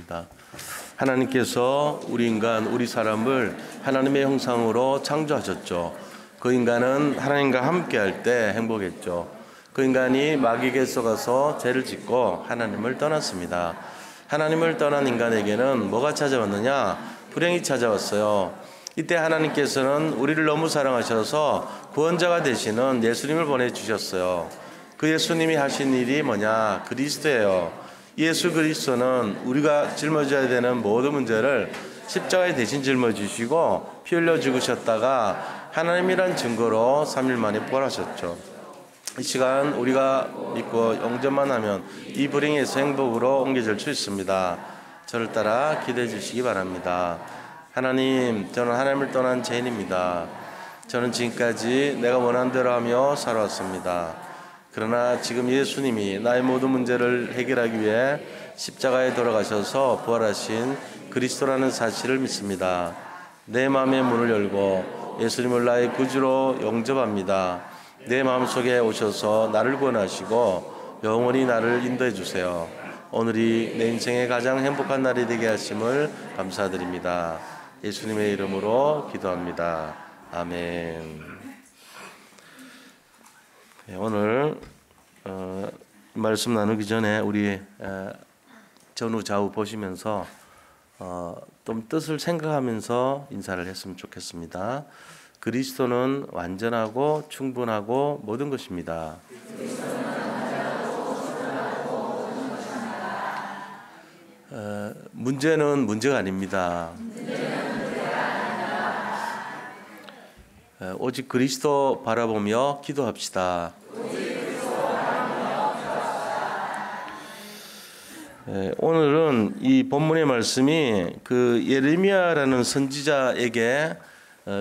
기도합니다. 하나님께서 우리 인간, 우리 사람을 하나님의 형상으로 창조하셨죠. 그 인간은 하나님과 함께 할 때 행복했죠. 그 인간이 마귀에게 속아서 죄를 짓고 하나님을 떠났습니다. 하나님을 떠난 인간에게는 뭐가 찾아왔느냐? 불행이 찾아왔어요. 이때 하나님께서는 우리를 너무 사랑하셔서 구원자가 되시는 예수님을 보내주셨어요. 그 예수님이 하신 일이 뭐냐? 그리스도예요. 예수 그리스도는 우리가 짊어져야 되는 모든 문제를 십자가에 대신 짊어지시고 피 흘려 죽으셨다가 하나님이란 증거로 3일 만에 부활하셨죠. 이 시간 우리가 믿고 영접만 하면 이 불행에서 행복으로 옮겨질 수 있습니다. 저를 따라 기도해 주시기 바랍니다. 하나님, 저는 하나님을 떠난 죄인입니다. 저는 지금까지 내가 원하는 대로 하며 살아왔습니다. 그러나 지금 예수님이 나의 모든 문제를 해결하기 위해 십자가에 돌아가셔서 부활하신 그리스도라는 사실을 믿습니다. 내 마음의 문을 열고 예수님을 나의 구주로 영접합니다. 내 마음속에 오셔서 나를 구원하시고 영원히 나를 인도해 주세요. 오늘이 내 인생의 가장 행복한 날이 되게 하심을 감사드립니다. 예수님의 이름으로 기도합니다. 아멘. 오늘 말씀 나누기 전에 우리 전후 좌우 보시면서 좀 뜻을 생각하면서 인사를 했으면 좋겠습니다. 그리스도는 완전하고 충분하고 모든 것입니다. 문제는 문제가 아닙니다. 오직 그리스도 바라보며 기도합시다. 오늘은 이 본문의 말씀이 그 예레미야라는 선지자에게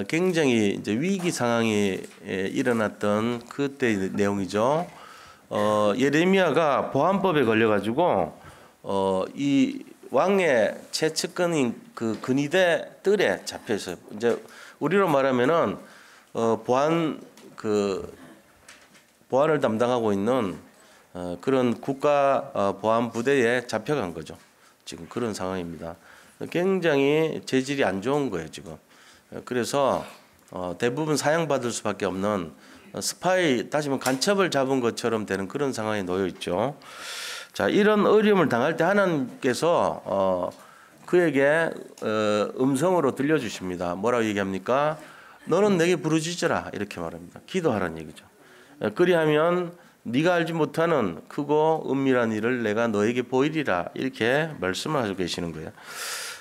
굉장히 이제 위기 상황이 일어났던 그때의 내용이죠. 예레미야가 보안법에 걸려가지고 이 왕의 최측근인 그 근위대 뜰에 잡혀 있어요. 이제 우리로 말하면은 보안을 담당하고 있는 그런 국가 보안 부대에 잡혀간 거죠. 지금 그런 상황입니다. 굉장히 재질이 안 좋은 거예요, 지금. 그래서 대부분 사형받을 수밖에 없는 스파이, 다시 말하면 간첩을 잡은 것처럼 되는 그런 상황에 놓여 있죠. 자, 이런 어려움을 당할 때 하나님께서 그에게 음성으로 들려주십니다. 뭐라고 얘기합니까? 너는 내게 부르짖으라, 이렇게 말합니다. 기도하라는 얘기죠. 그리하면 네가 알지 못하는 크고 은밀한 일을 내가 너에게 보이리라, 이렇게 말씀을 하고 계시는 거예요.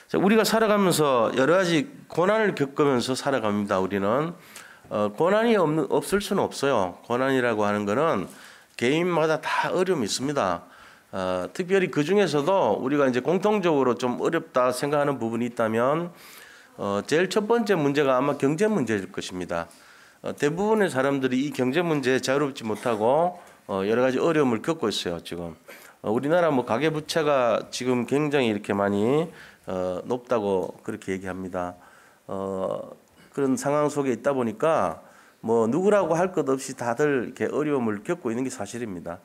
자, 우리가 살아가면서 여러 가지 고난을 겪으면서 살아갑니다. 우리는 고난이 없을 수는 없어요. 고난이라고 하는 거는 개인마다 다 어려움이 있습니다. 특별히 그 중에서도 우리가 이제 공통적으로 좀 어렵다 생각하는 부분이 있다면 제일 첫 번째 문제가 아마 경제 문제일 것입니다. 대부분의 사람들이 이 경제 문제에 자유롭지 못하고 여러 가지 어려움을 겪고 있어요. 지금 우리나라 뭐 가계 부채가 지금 굉장히 이렇게 많이 높다고 그렇게 얘기합니다. 그런 상황 속에 있다 보니까 뭐 누구라고 할 것 없이 다들 이렇게 어려움을 겪고 있는 게 사실입니다.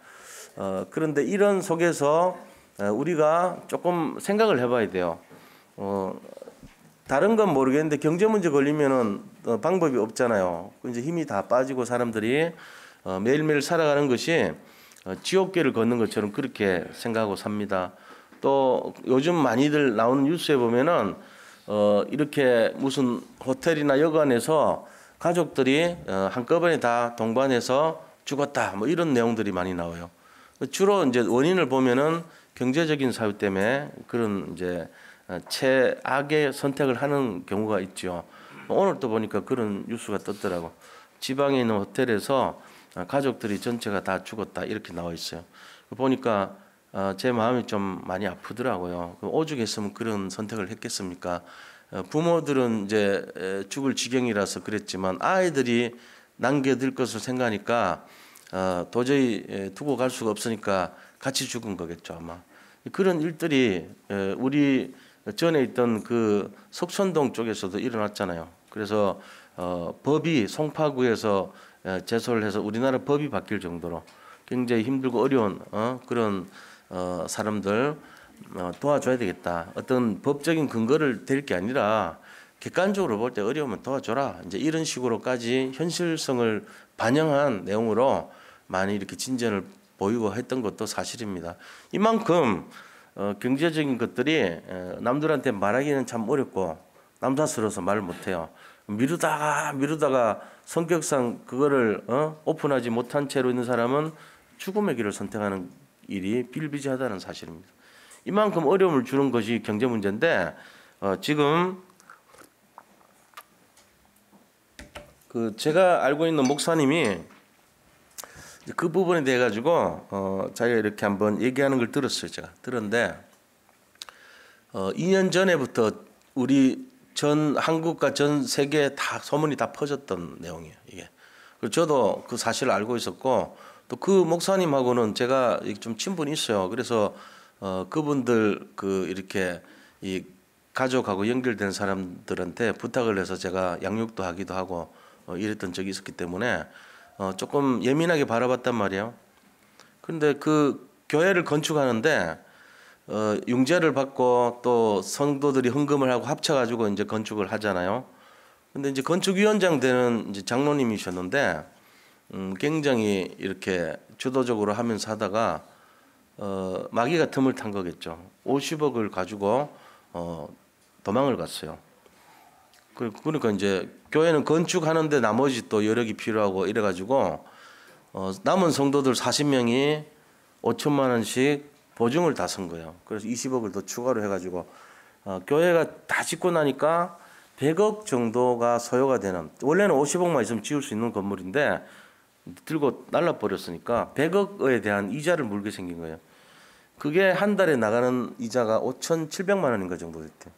그런데 이런 속에서 우리가 조금 생각을 해봐야 돼요. 다른 건 모르겠는데 경제 문제 걸리면은 방법이 없잖아요. 이제 힘이 다 빠지고 사람들이 매일매일 살아가는 것이 지옥길을 걷는 것처럼 그렇게 생각하고 삽니다. 또 요즘 많이들 나오는 뉴스에 보면은 이렇게 무슨 호텔이나 여관에서 가족들이 한꺼번에 다 동반해서 죽었다, 뭐 이런 내용들이 많이 나와요. 주로 이제 원인을 보면은 경제적인 사유 때문에 그런 이제 최악의 선택을 하는 경우가 있죠. 오늘 또 보니까 그런 뉴스가 떴더라고. 지방에 있는 호텔에서 가족들이 전체가 다 죽었다, 이렇게 나와 있어요. 보니까 제 마음이 좀 많이 아프더라고요. 오죽했으면 그런 선택을 했겠습니까? 부모들은 이제 죽을 지경이라서 그랬지만 아이들이 남겨둘 것을 생각하니까 도저히 두고 갈 수가 없으니까 같이 죽은 거겠죠, 아마. 그런 일들이 우리 전에 있던 그 석촌동 쪽에서도 일어났잖아요. 그래서 법이 송파구에서 제소를 해서 우리나라 법이 바뀔 정도로 굉장히 힘들고 어려운 그런 사람들, 도와줘야 되겠다. 어떤 법적인 근거를 댈 게 아니라 객관적으로 볼 때 어려우면 도와줘라. 이제 이런 식으로까지 현실성을 반영한 내용으로 많이 이렇게 진전을 보이고 했던 것도 사실입니다. 이만큼 경제적인 것들이 남들한테 말하기는 참 어렵고 남사스러워서 말을 못해요. 미루다가 성격상 그거를 오픈하지 못한 채로 있는 사람은 죽음의 길을 선택하는 일이 비일비재하다는 사실입니다. 이만큼 어려움을 주는 것이 경제 문제인데 지금 그 제가 알고 있는 목사님이 그 부분에 대해 가지고 자기가 이렇게 한번 얘기하는 걸 들었어요. 제가 들었는데 2년 전에부터 우리 전 한국과 전 세계에 다 소문이 다 퍼졌던 내용이에요. 이게. 그리고 저도 그 사실을 알고 있었고 또 그 목사님하고는 제가 좀 친분이 있어요. 그래서 그분들 그 이렇게 이 가족하고 연결된 사람들한테 부탁을 해서 제가 양육도 하기도 하고 이랬던 적이 있었기 때문에 조금 예민하게 바라봤단 말이에요. 그런데 그 교회를 건축하는데 융자를 받고 또 성도들이 헌금을 하고 합쳐가지고 이제 건축을 하잖아요. 근데 이제 건축위원장 되는 이제 장로님이셨는데 굉장히 이렇게 주도적으로 하면서 하다가 마귀가 틈을 탄 거겠죠. 50억을 가지고 도망을 갔어요. 그러니까 이제 교회는 건축하는데 나머지 또 여력이 필요하고 이래가지고 남은 성도들 40명이 5천만 원씩 보증을 다 쓴 거예요. 그래서 20억을 더 추가로 해가지고 교회가 다 짓고 나니까 100억 정도가 소요가 되는, 원래는 50억만 있으면 지을 수 있는 건물인데 들고 날라버렸으니까 100억에 대한 이자를 물게 생긴 거예요. 그게 한 달에 나가는 이자가 5,700만 원인가 정도 됐대요.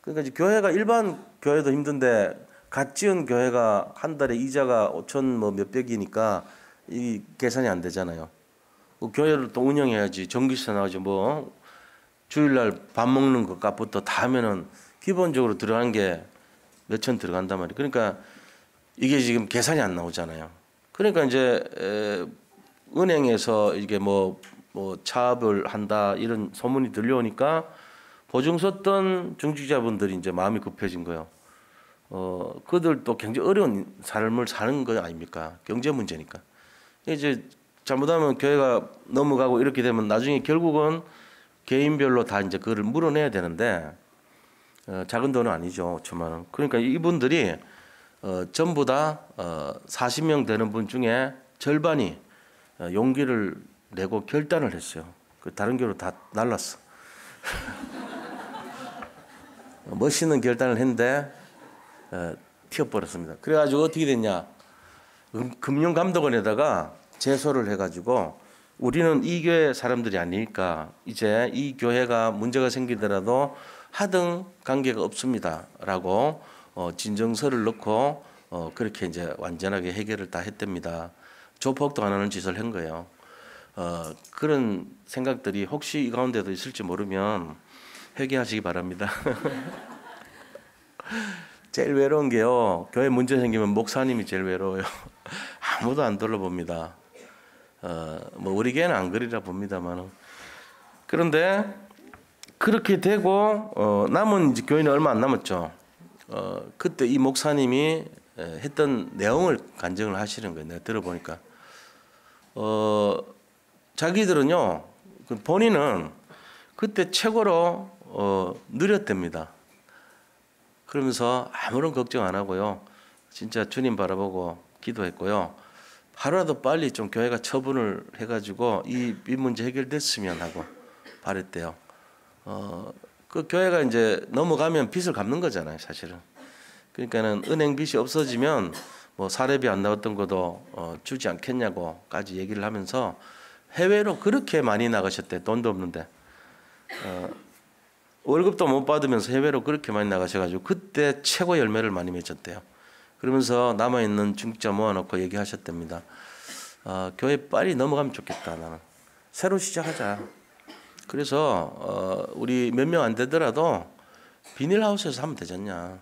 그러니까 이제 교회가 일반 교회도 힘든데 갓 지은 교회가 한 달에 이자가 5천 뭐 몇백이니까 이 계산이 안 되잖아요. 교회를 또 운영해야지. 전기세 나가지 뭐 주일날 밥 먹는 것 값부터 다 하면은 기본적으로 들어간 게 몇천 들어간단 말이에요. 그러니까 이게 지금 계산이 안 나오잖아요. 그러니까 이제 은행에서 이게 뭐 차압을 한다 이런 소문이 들려오니까 보증 썼던 중직자분들이 이제 마음이 급해진 거예요. 그들도 굉장히 어려운 삶을 사는 거 아닙니까? 경제 문제니까. 이제 잘못하면 교회가 넘어가고 이렇게 되면 나중에 결국은 개인별로 다 이제 그거를 물어내야 되는데 작은 돈은 아니죠. 5천만 원. 그러니까 이분들이 전부 다 40명 되는 분 중에 절반이 용기를 내고 결단을 했어요. 그 다른 교회로 다 날랐어. 멋있는 결단을 했는데 튀어버렸습니다. 그래가지고 어떻게 됐냐? 금융감독원에다가 제소를 해가지고 우리는 이 교회 사람들이 아니니까 이제 이 교회가 문제가 생기더라도 하등 관계가 없습니다라고 진정서를 넣고 그렇게 이제 완전하게 해결을 다 했답니다. 조폭도 안 하는 짓을 한 거예요. 그런 생각들이 혹시 이 가운데도 있을지 모르면 회개하시기 바랍니다. 제일 외로운 게요. 교회 문제 생기면 목사님이 제일 외로워요. 아무도 안 둘러봅니다. 뭐 우리 교회는 안 그리라 봅니다만. 그런데 그렇게 되고 남은 이제 교인이 얼마 안 남았죠. 그때 이 목사님이 했던 내용을 간증을 하시는 거예요. 내가 들어보니까 자기들은요, 본인은 그때 최고로 느렸답니다. 그러면서 아무런 걱정 안 하고요, 진짜 주님 바라보고 기도했고요. 하루라도 빨리 좀 교회가 처분을 해가지고 이 문제 해결됐으면 하고 바랬대요. 그 교회가 이제 넘어가면 빚을 갚는 거잖아요, 사실은. 그러니까는 은행 빚이 없어지면 뭐 사례비 안 나왔던 것도 주지 않겠냐고까지 얘기를 하면서 해외로 그렇게 많이 나가셨대. 돈도 없는데 월급도 못 받으면서 해외로 그렇게 많이 나가셔가지고 그때 최고 열매를 많이 맺었대요. 그러면서 남아있는 중직자 모아놓고 얘기하셨답니다. 교회 빨리 넘어가면 좋겠다. 나는 새로 시작하자. 그래서 우리 몇 명 안 되더라도 비닐하우스에서 하면 되지 않냐.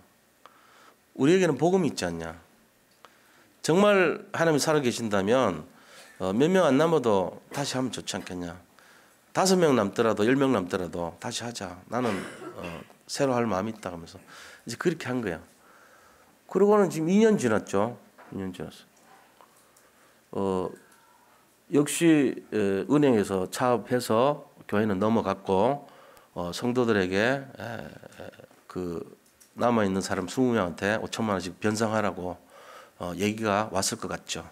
우리에게는 복음이 있지 않냐. 정말 하나님이 살아계신다면 몇 명 안 남아도 다시 하면 좋지 않겠냐. 5명 남더라도 10명 남더라도 다시 하자. 나는 새로 할 마음이 있다 하면서 이제 그렇게 한 거야. 그러고는 지금 2년 지났죠. 2년 지났어. 역시 은행에서 차업해서 교회는 넘어갔고 성도들에게 그 남아 있는 사람 20명한테 5천만 원씩 변상하라고 얘기가 왔을 것 같죠.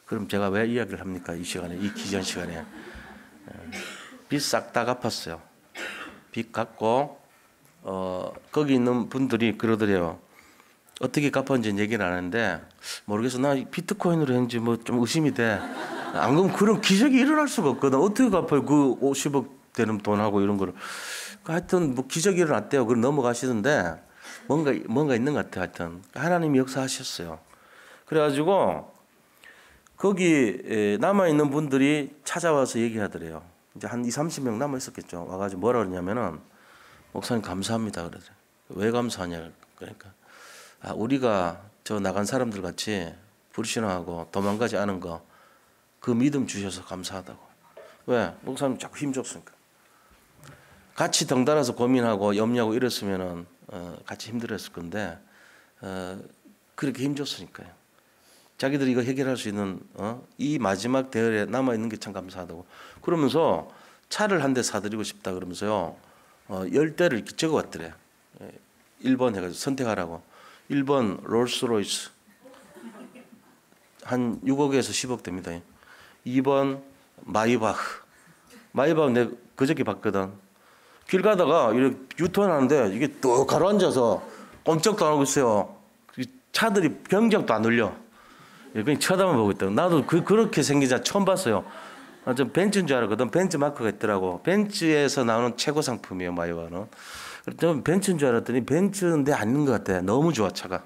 그럼 제가 왜 이야기를 합니까? 이 시간에, 이 기전 시간에 빚 싹 다 갚았어요. 빚 갚고 거기 있는 분들이 그러더래요. 어떻게 갚았는지 얘기는 안 하는데 모르겠어. 나 비트코인으로 했는지 뭐 좀 의심이 돼. 안 그러면 그런 기적이 일어날 수가 없거든. 어떻게 갚아요? 그 50억 되는 돈하고 이런 거를. 하여튼 뭐 기적이 일어났대요. 그걸 넘어가시던데 뭔가 있는 것 같아요. 하여튼 하나님이 역사하셨어요. 그래가지고 거기 남아 있는 분들이 찾아와서 얘기하더래요. 이제 한 20-30명 남아 있었겠죠. 와가지고 뭐라 그러냐면은 목사님 감사합니다 그러더래요. 왜 감사하냐 그러니까 우리가 저 나간 사람들 같이 불신앙하고 도망가지 않은 거 그 믿음 주셔서 감사하다고. 왜? 목사님 자꾸 힘줬으니까. 같이 덩달아서 고민하고 염려하고 이랬으면은 같이 힘들었을 건데 그렇게 힘줬으니까요. 자기들이 이거 해결할 수 있는 이 마지막 대열에 남아 있는 게 참 감사하다고. 그러면서 차를 한 대 사드리고 싶다 그러면서요 10대를 이렇게 적어왔더래. 1번 해가지고 선택하라고. 1번 롤스로이스 한 6억에서 10억 됩니다. 2번 마이바흐. 마이바흐 내가 그저께 봤거든. 길 가다가 이렇게 유턴하는데 이게 또 가로앉아서 꼼짝도 안 하고 있어요. 차들이 경적도 안 울려. 그냥 쳐다만 보고 있다. 나도 그렇게 생긴 차 처음 봤어요. 좀 벤츠인 줄 알았거든. 벤츠 마크가 있더라고. 벤츠에서 나오는 최고 상품이에요, 마이바흐는. 좀 벤츠인 줄 알았더니 벤츠인데 아닌 것 같아. 너무 좋아 차가.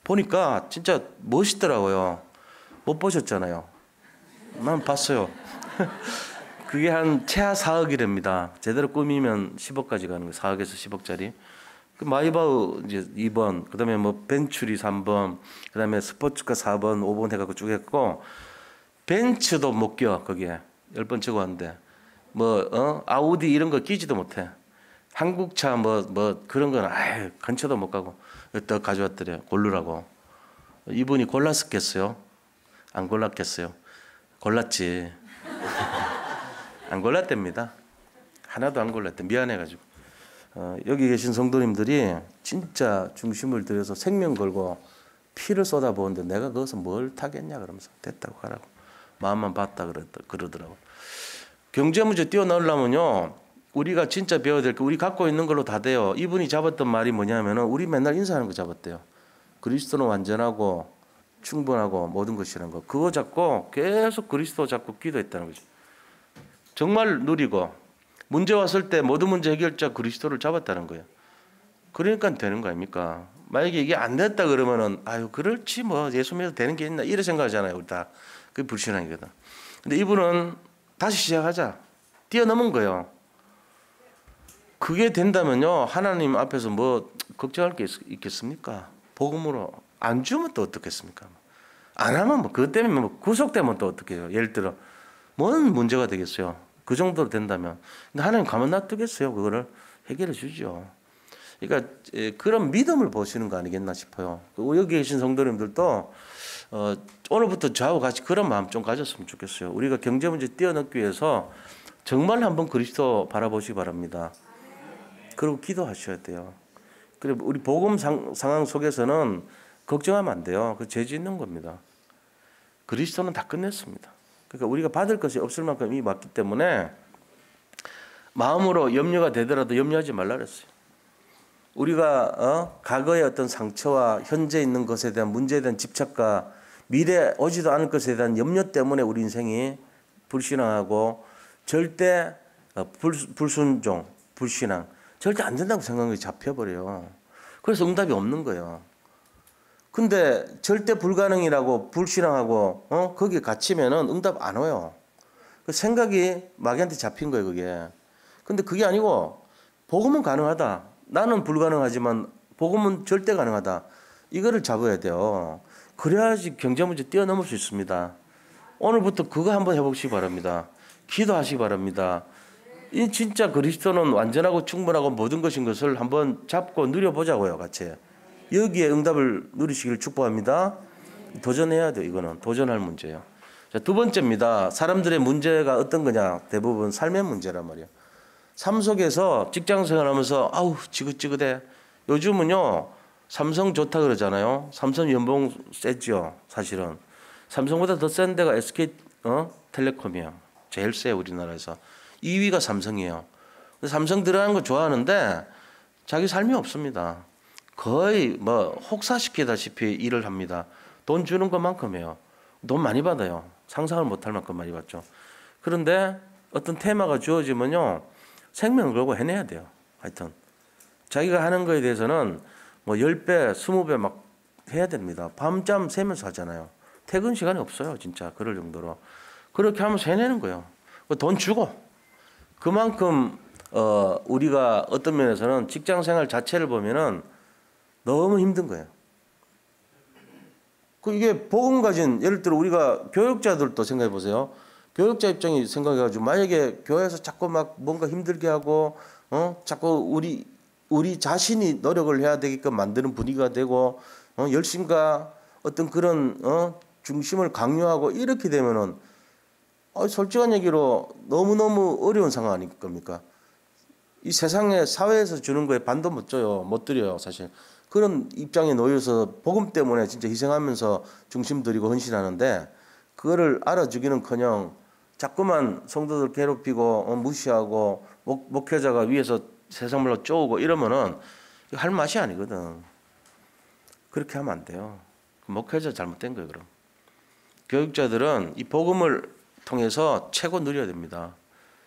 보니까 진짜 멋있더라고요. 못 보셨잖아요. 난 봤어요. 그게 한 최하 4억이랍니다. 제대로 꾸미면 10억까지 가는 거예요. 4억에서 10억짜리. 그 마이바흐 이제 2번, 그다음에 뭐 벤츄리 3번, 그다음에 스포츠카 4번, 5번 해갖고 쭉 했고 벤츠도 못 껴 거기에 10번 적어왔는데 뭐 아우디 이런 거 끼지도 못해. 한국차 뭐 그런 거는 아예 근처도 못 가고 또 가져왔더래요. 고르라고. 이분이 골랐었겠어요? 안 골랐겠어요? 골랐지. 안 골랐답니다. 하나도 안 골랐대. 미안해가지고. 여기 계신 성도님들이 진짜 중심을 들여서 생명 걸고 피를 쏟아부었는데 내가 거기서 뭘 타겠냐 그러면서 됐다고 하라고. 마음만 봤다 그러더라고. 경제 문제 뛰어넘으려면요. 우리가 진짜 배워야 될 거 우리 갖고 있는 걸로 다 돼요. 이분이 잡았던 말이 뭐냐면은 우리 맨날 인사하는 거 잡았대요. 그리스도는 완전하고 충분하고 모든 것이라는 거. 그거 잡고 계속 그리스도 잡고 기도했다는 거죠. 정말 누리고 문제 왔을 때 모든 문제 해결자 그리스도를 잡았다는 거예요. 그러니까 되는 거 아닙니까? 만약에 이게 안 됐다 그러면은 아유 그렇지 뭐 예수 믿어도 되는 게 있나 이래 생각하잖아요. 우리 다. 그게 불신앙이거든. 근데 이분은 다시 시작하자. 뛰어넘은 거예요. 그게 된다면요. 하나님 앞에서 뭐 걱정할 게 있겠습니까? 복음으로 안 주면 또 어떻겠습니까? 안 하면 뭐 그것 때문에 뭐 구속되면 또 어떻게 해요? 예를 들어 뭔 문제가 되겠어요? 그 정도로 된다면. 근데 하나님 가만 놔두겠어요? 그거를 해결해 주죠. 그러니까 그런 믿음을 보시는 거 아니겠나 싶어요. 여기 계신 성도님들도 오늘부터 저하고 같이 그런 마음 좀 가졌으면 좋겠어요. 우리가 경제 문제 뛰어넘기 위해서 정말 한번 그리스도 바라보시기 바랍니다. 그리고 기도하셔야 돼요. 그리고 우리 복음 상황 속에서는 걱정하면 안 돼요. 그 죄 짓는 겁니다. 그리스도는 다 끝냈습니다. 그러니까 우리가 받을 것이 없을 만큼 이미 왔기 때문에 마음으로 염려가 되더라도 염려하지 말라 그랬어요. 우리가 과거의 어떤 상처와 현재 있는 것에 대한 문제에 대한 집착과 미래 오지도 않을 것에 대한 염려 때문에 우리 인생이 불신앙하고 절대 불순종, 불신앙 절대 안 된다고 생각이 잡혀버려요. 그래서 응답이 없는 거예요. 근데 절대 불가능이라고 불신앙하고 거기에 갇히면은 응답 안 와요. 그 생각이 마귀한테 잡힌 거예요, 그게. 근데 그게 아니고 복음은 가능하다. 나는 불가능하지만 복음은 절대 가능하다. 이거를 잡아야 돼요. 그래야지 경제 문제 뛰어넘을 수 있습니다. 오늘부터 그거 한번 해보시기 바랍니다. 기도하시기 바랍니다. 이 진짜 그리스도는 완전하고 충분하고 모든 것인 것을 한번 잡고 누려보자고요, 같이. 여기에 응답을 누리시기를 축복합니다. 도전해야 돼요. 이거는 도전할 문제예요. 자, 두 번째입니다. 사람들의 문제가 어떤 거냐? 대부분 삶의 문제란 말이에요. 삶 속에서 직장생활하면서 아우 지긋지긋해. 요즘은요 삼성 좋다 그러잖아요. 삼성 연봉 세죠. 사실은 삼성보다 더 센 데가 SK 텔레콤이에요. 제일 세 우리나라에서. 2위가 삼성이에요. 삼성 들어가는 거 좋아하는데 자기 삶이 없습니다. 거의 뭐 혹사시키다시피 일을 합니다. 돈 주는 것만큼이에요. 돈 많이 받아요. 상상을 못할 만큼 많이 받죠. 그런데 어떤 테마가 주어지면요 생명을 걸고 해내야 돼요. 하여튼 자기가 하는 거에 대해서는 뭐 10배, 20배 막 해야 됩니다. 밤잠 새면서 하잖아요. 퇴근 시간이 없어요. 진짜 그럴 정도로. 그렇게 하면서 해내는 거예요. 돈 주고. 그만큼 우리가 어떤 면에서는 직장생활 자체를 보면은 너무 힘든 거예요. 이게 복음 가진 예를 들어 우리가 교육자들도 생각해 보세요. 교육자 입장이 생각해가지고 만약에 교회에서 자꾸 막 뭔가 힘들게 하고 자꾸 우리 자신이 노력을 해야 되게끔 만드는 분위기가 되고 열심과 어떤 그런 중심을 강요하고 이렇게 되면은 솔직한 얘기로 너무너무 어려운 상황 아닐 겁니까? 이 세상에 사회에서 주는 거에 반도 못 줘요. 못 드려요, 사실. 그런 입장에 놓여서 복음 때문에 진짜 희생하면서 중심 들이고 헌신하는데 그거를 알아주기는커녕 자꾸만 성도들 괴롭히고 무시하고 목회자가 위에서 세상말로 쪼우고 이러면은 할 맛이 아니거든. 그렇게 하면 안 돼요. 목회자 잘못된 거예요, 그럼. 교육자들은 이 복음을 통해서 최고 누려야 됩니다.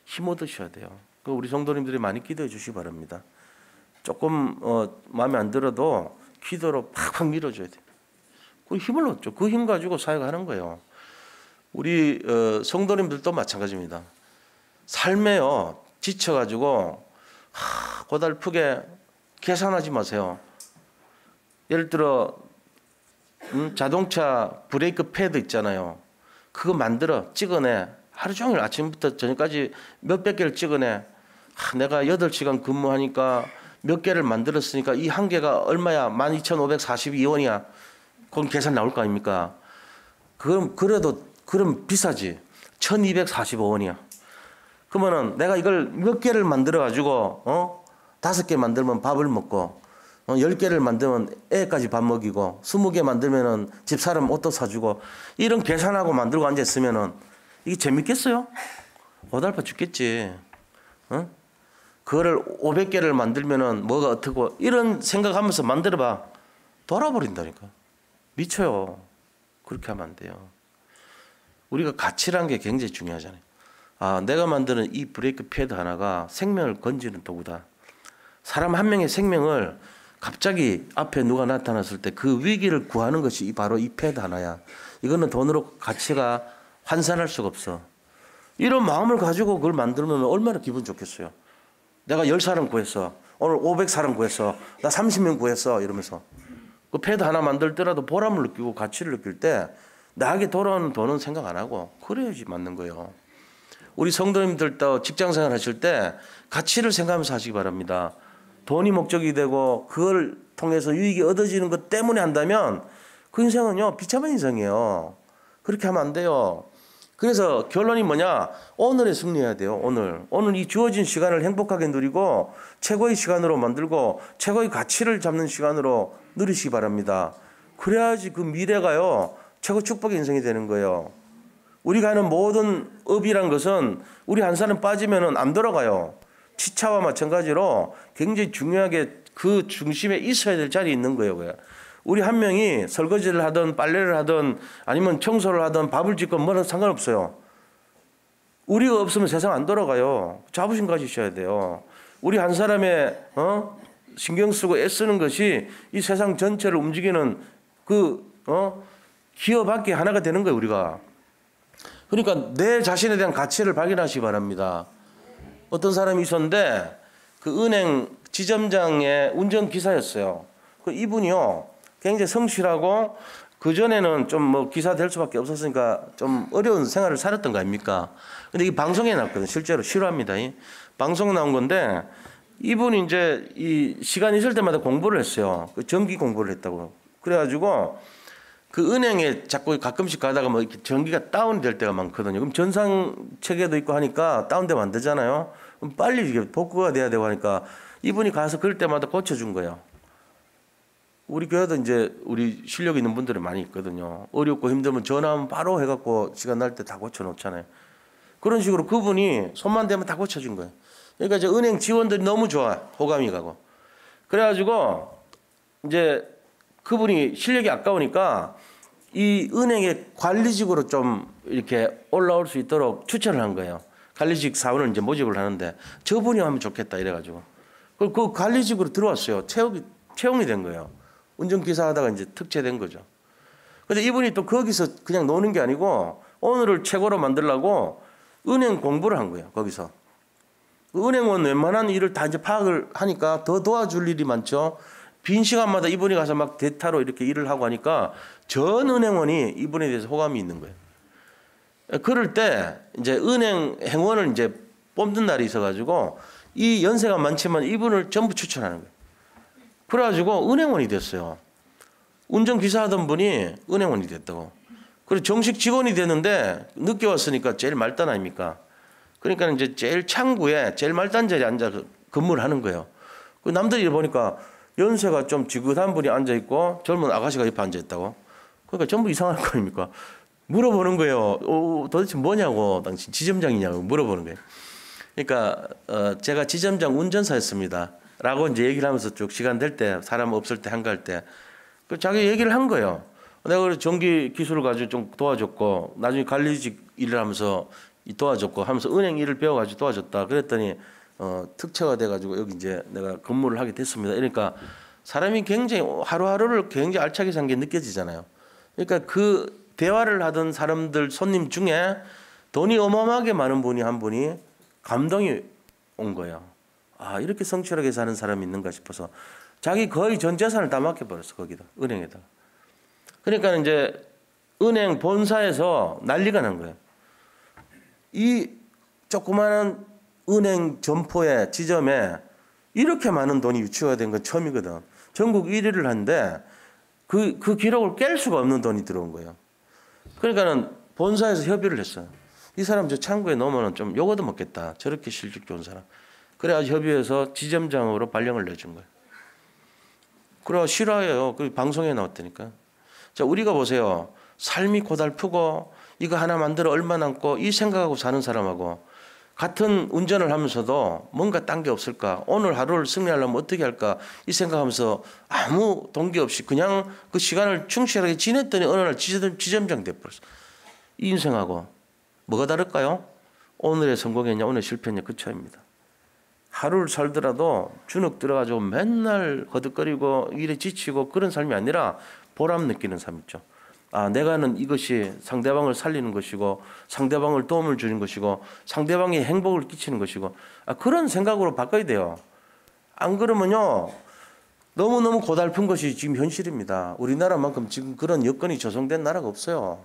힘 얻으셔야 돼요. 우리 성도님들이 많이 기도해 주시기 바랍니다. 조금 마음에 안 들어도 기도로 팍팍 밀어줘야 돼요. 그 힘을 얻죠. 그 힘 가지고 사회가 하는 거예요. 우리 성도님들도 마찬가지입니다. 삶에요 지쳐가지고 고달프게 계산하지 마세요. 예를 들어 자동차 브레이크 패드 있잖아요. 그거 만들어 찍어내. 하루 종일 아침부터 저녁까지 몇백 개를 찍어내. 내가 8시간 근무하니까 몇 개를 만들었으니까 이 한 개가 얼마야? 12,542원이야. 그건 계산 나올 거 아닙니까? 그럼 비싸지. 1,245원이야. 그러면은 내가 이걸 몇 개를 만들어 가지고 5개 만들면 밥을 먹고 10개를 만들면 애까지 밥 먹이고 20개 만들면은 집사람 옷도 사주고 이런 계산하고 만들고 앉아 있으면은 이게 재밌겠어요? 고달파 죽겠지. 그거를 500개를 만들면은 뭐가 어떻고 이런 생각하면서 만들어봐. 돌아버린다니까. 미쳐요. 그렇게 하면 안 돼요. 우리가 가치라는 게 굉장히 중요하잖아요. 내가 만드는 이 브레이크 패드 하나가 생명을 건지는 도구다. 사람 한 명의 생명을 갑자기 앞에 누가 나타났을 때 그 위기를 구하는 것이 바로 이 패드 하나야. 이거는 돈으로 가치가 환산할 수가 없어. 이런 마음을 가지고 그걸 만들면 얼마나 기분 좋겠어요. 내가 10사람 구했어. 오늘 500사람 구했어. 나 30명 구했어. 이러면서. 그 패드 하나 만들 때라도 보람을 느끼고 가치를 느낄 때 나에게 돌아오는 돈은 생각 안 하고 그래야지 맞는 거예요. 우리 성도님들도 직장생활 하실 때 가치를 생각하면서 하시기 바랍니다. 돈이 목적이 되고 그걸 통해서 유익이 얻어지는 것 때문에 한다면 그 인생은요 비참한 인생이에요. 그렇게 하면 안 돼요. 그래서 결론이 뭐냐? 오늘에 승리해야 돼요. 오늘 이 주어진 시간을 행복하게 누리고 최고의 시간으로 만들고 최고의 가치를 잡는 시간으로 누리시기 바랍니다. 그래야지 그 미래가요 최고 축복의 인생이 되는 거예요. 우리가 하는 모든 업이란 것은 우리 한 사람 빠지면은 안 돌아가요. 치차와 마찬가지로 굉장히 중요하게 그 중심에 있어야 될 자리에 있는 거예요. 우리 한 명이 설거지를 하든 빨래를 하든 아니면 청소를 하든 밥을 짓건 뭐든 상관없어요. 우리가 없으면 세상 안 돌아가요. 자부심 가지셔야 돼요. 우리 한 사람의 신경 쓰고 애쓰는 것이 이 세상 전체를 움직이는 기업밖에 하나가 되는 거예요. 우리가. 그러니까 내 자신에 대한 가치를 발견하시기 바랍니다. 어떤 사람이 있었는데 그 은행 지점장의 운전기사였어요. 그 이분이요 굉장히 성실하고 그전에는 좀 뭐 기사 될 수밖에 없었으니까 좀 어려운 생활을 살았던 거 아닙니까? 근데 이 방송에 났거든요. 실제로 실화입니다. 방송 나온 건데 이분이 이제 이 시간 있을 때마다 공부를 했어요. 그 전기 공부를 했다고. 그래가지고 그 은행에 자꾸 가끔씩 가다가 뭐 이렇게 전기가 다운이 될 때가 많거든요. 그럼 전상 체계도 있고 하니까 다운되면 안 되잖아요. 그럼 빨리 이게 복구가 돼야 되고 하니까 이분이 가서 그럴 때마다 고쳐준 거예요. 우리 교회도 이제 우리 실력 있는 분들이 많이 있거든요. 어렵고 힘들면 전화하면 바로 해갖고 시간 날 때 다 고쳐놓잖아요. 그런 식으로 그분이 손만 대면 다 고쳐준 거예요. 그러니까 이제 은행 지원들이 너무 좋아. 호감이 가고. 그래가지고 이제 그분이 실력이 아까우니까 이 은행의 관리직으로 좀 이렇게 올라올 수 있도록 추천을 한 거예요. 관리직 사원을 이제 모집을 하는데 저분이 하면 좋겠다 이래가지고. 그 관리직으로 들어왔어요. 채용이 된 거예요. 운전기사 하다가 이제 특채된 거죠. 근데 이분이 또 거기서 그냥 노는 게 아니고 오늘을 최고로 만들려고 은행 공부를 한 거예요. 거기서. 은행은 웬만한 일을 다 이제 파악을 하니까 더 도와줄 일이 많죠. 빈 시간마다 이분이 가서 막 대타로 이렇게 일을 하고 하니까 전 은행원이 이분에 대해서 호감이 있는 거예요. 그럴 때 이제 은행 행원을 이제 뽑는 날이 있어가지고 이 연세가 많지만 이분을 전부 추천하는 거예요. 그래가지고 은행원이 됐어요. 운전기사 하던 분이 은행원이 됐다고. 그리고 정식 직원이 됐는데 늦게 왔으니까 제일 말단 아닙니까? 그러니까 이제 제일 창구에 제일 말단 자리에 앉아서 근무를 하는 거예요. 그 남들이 보니까 연세가 좀 지긋한 분이 앉아있고 젊은 아가씨가 옆에 앉아있다고. 그러니까 전부 이상할 거 아닙니까? 물어보는 거예요. 도대체 뭐냐고. 당신 지점장이냐고 물어보는 거예요. 그러니까 제가 지점장 운전사였습니다. 라고 이제 얘기를 하면서 쭉 시간 될 때 사람 없을 때 한가할 때 자기 얘기를 한 거예요. 내가 그래 전기 기술을 가지고 좀 도와줬고 나중에 관리직 일을 하면서 도와줬고 하면서 은행 일을 배워가지고 도와줬다. 그랬더니 특채가 돼가지고 여기 이제 내가 근무를 하게 됐습니다. 그러니까 사람이 굉장히 하루하루를 굉장히 알차게 산 게 느껴지잖아요. 그러니까 그 대화를 하던 사람들 손님 중에 돈이 어마어마하게 많은 분이 한 분이 감동이 온 거예요. 아, 이렇게 성실하게 사는 사람이 있는가 싶어서 자기 거의 전 재산을 다 맡겨버렸어. 거기다 은행에다. 그러니까 이제 은행 본사에서 난리가 난 거예요. 이 조그마한 은행 점포에 지점에 이렇게 많은 돈이 유치가 된 건 처음이거든. 전국 1위를 하는데 그 기록을 깰 수가 없는 돈이 들어온 거예요. 그러니까는 본사에서 협의를 했어요. 이 사람 저 창구에 넣으면 좀 요거도 먹겠다. 저렇게 실력 좋은 사람. 그래가지고 협의해서 지점장으로 발령을 내준 거예요. 그래 싫어해요. 그 방송에 나왔다니까. 자, 우리가 보세요. 삶이 고달프고 이거 하나 만들어 얼마 남고 이 생각하고 사는 사람하고 같은 운전을 하면서도 뭔가 딴 게 없을까? 오늘 하루를 승리하려면 어떻게 할까? 이 생각하면서 아무 동기 없이 그냥 그 시간을 충실하게 지냈더니 어느 날 지점장 돼버렸어. 이 인생하고 뭐가 다를까요? 오늘의 성공했냐 오늘 실패했냐 그 차이입니다. 하루를 살더라도 주눅 들어가지고 맨날 거듭거리고 일에 지치고 그런 삶이 아니라 보람 느끼는 삶 있죠. 아, 내가 하는 이것이 상대방을 살리는 것이고 상대방을 도움을 주는 것이고 상대방의 행복을 끼치는 것이고 그런 생각으로 바꿔야 돼요. 안 그러면요 너무너무 고달픈 것이 지금 현실입니다. 우리나라만큼 지금 그런 여건이 조성된 나라가 없어요.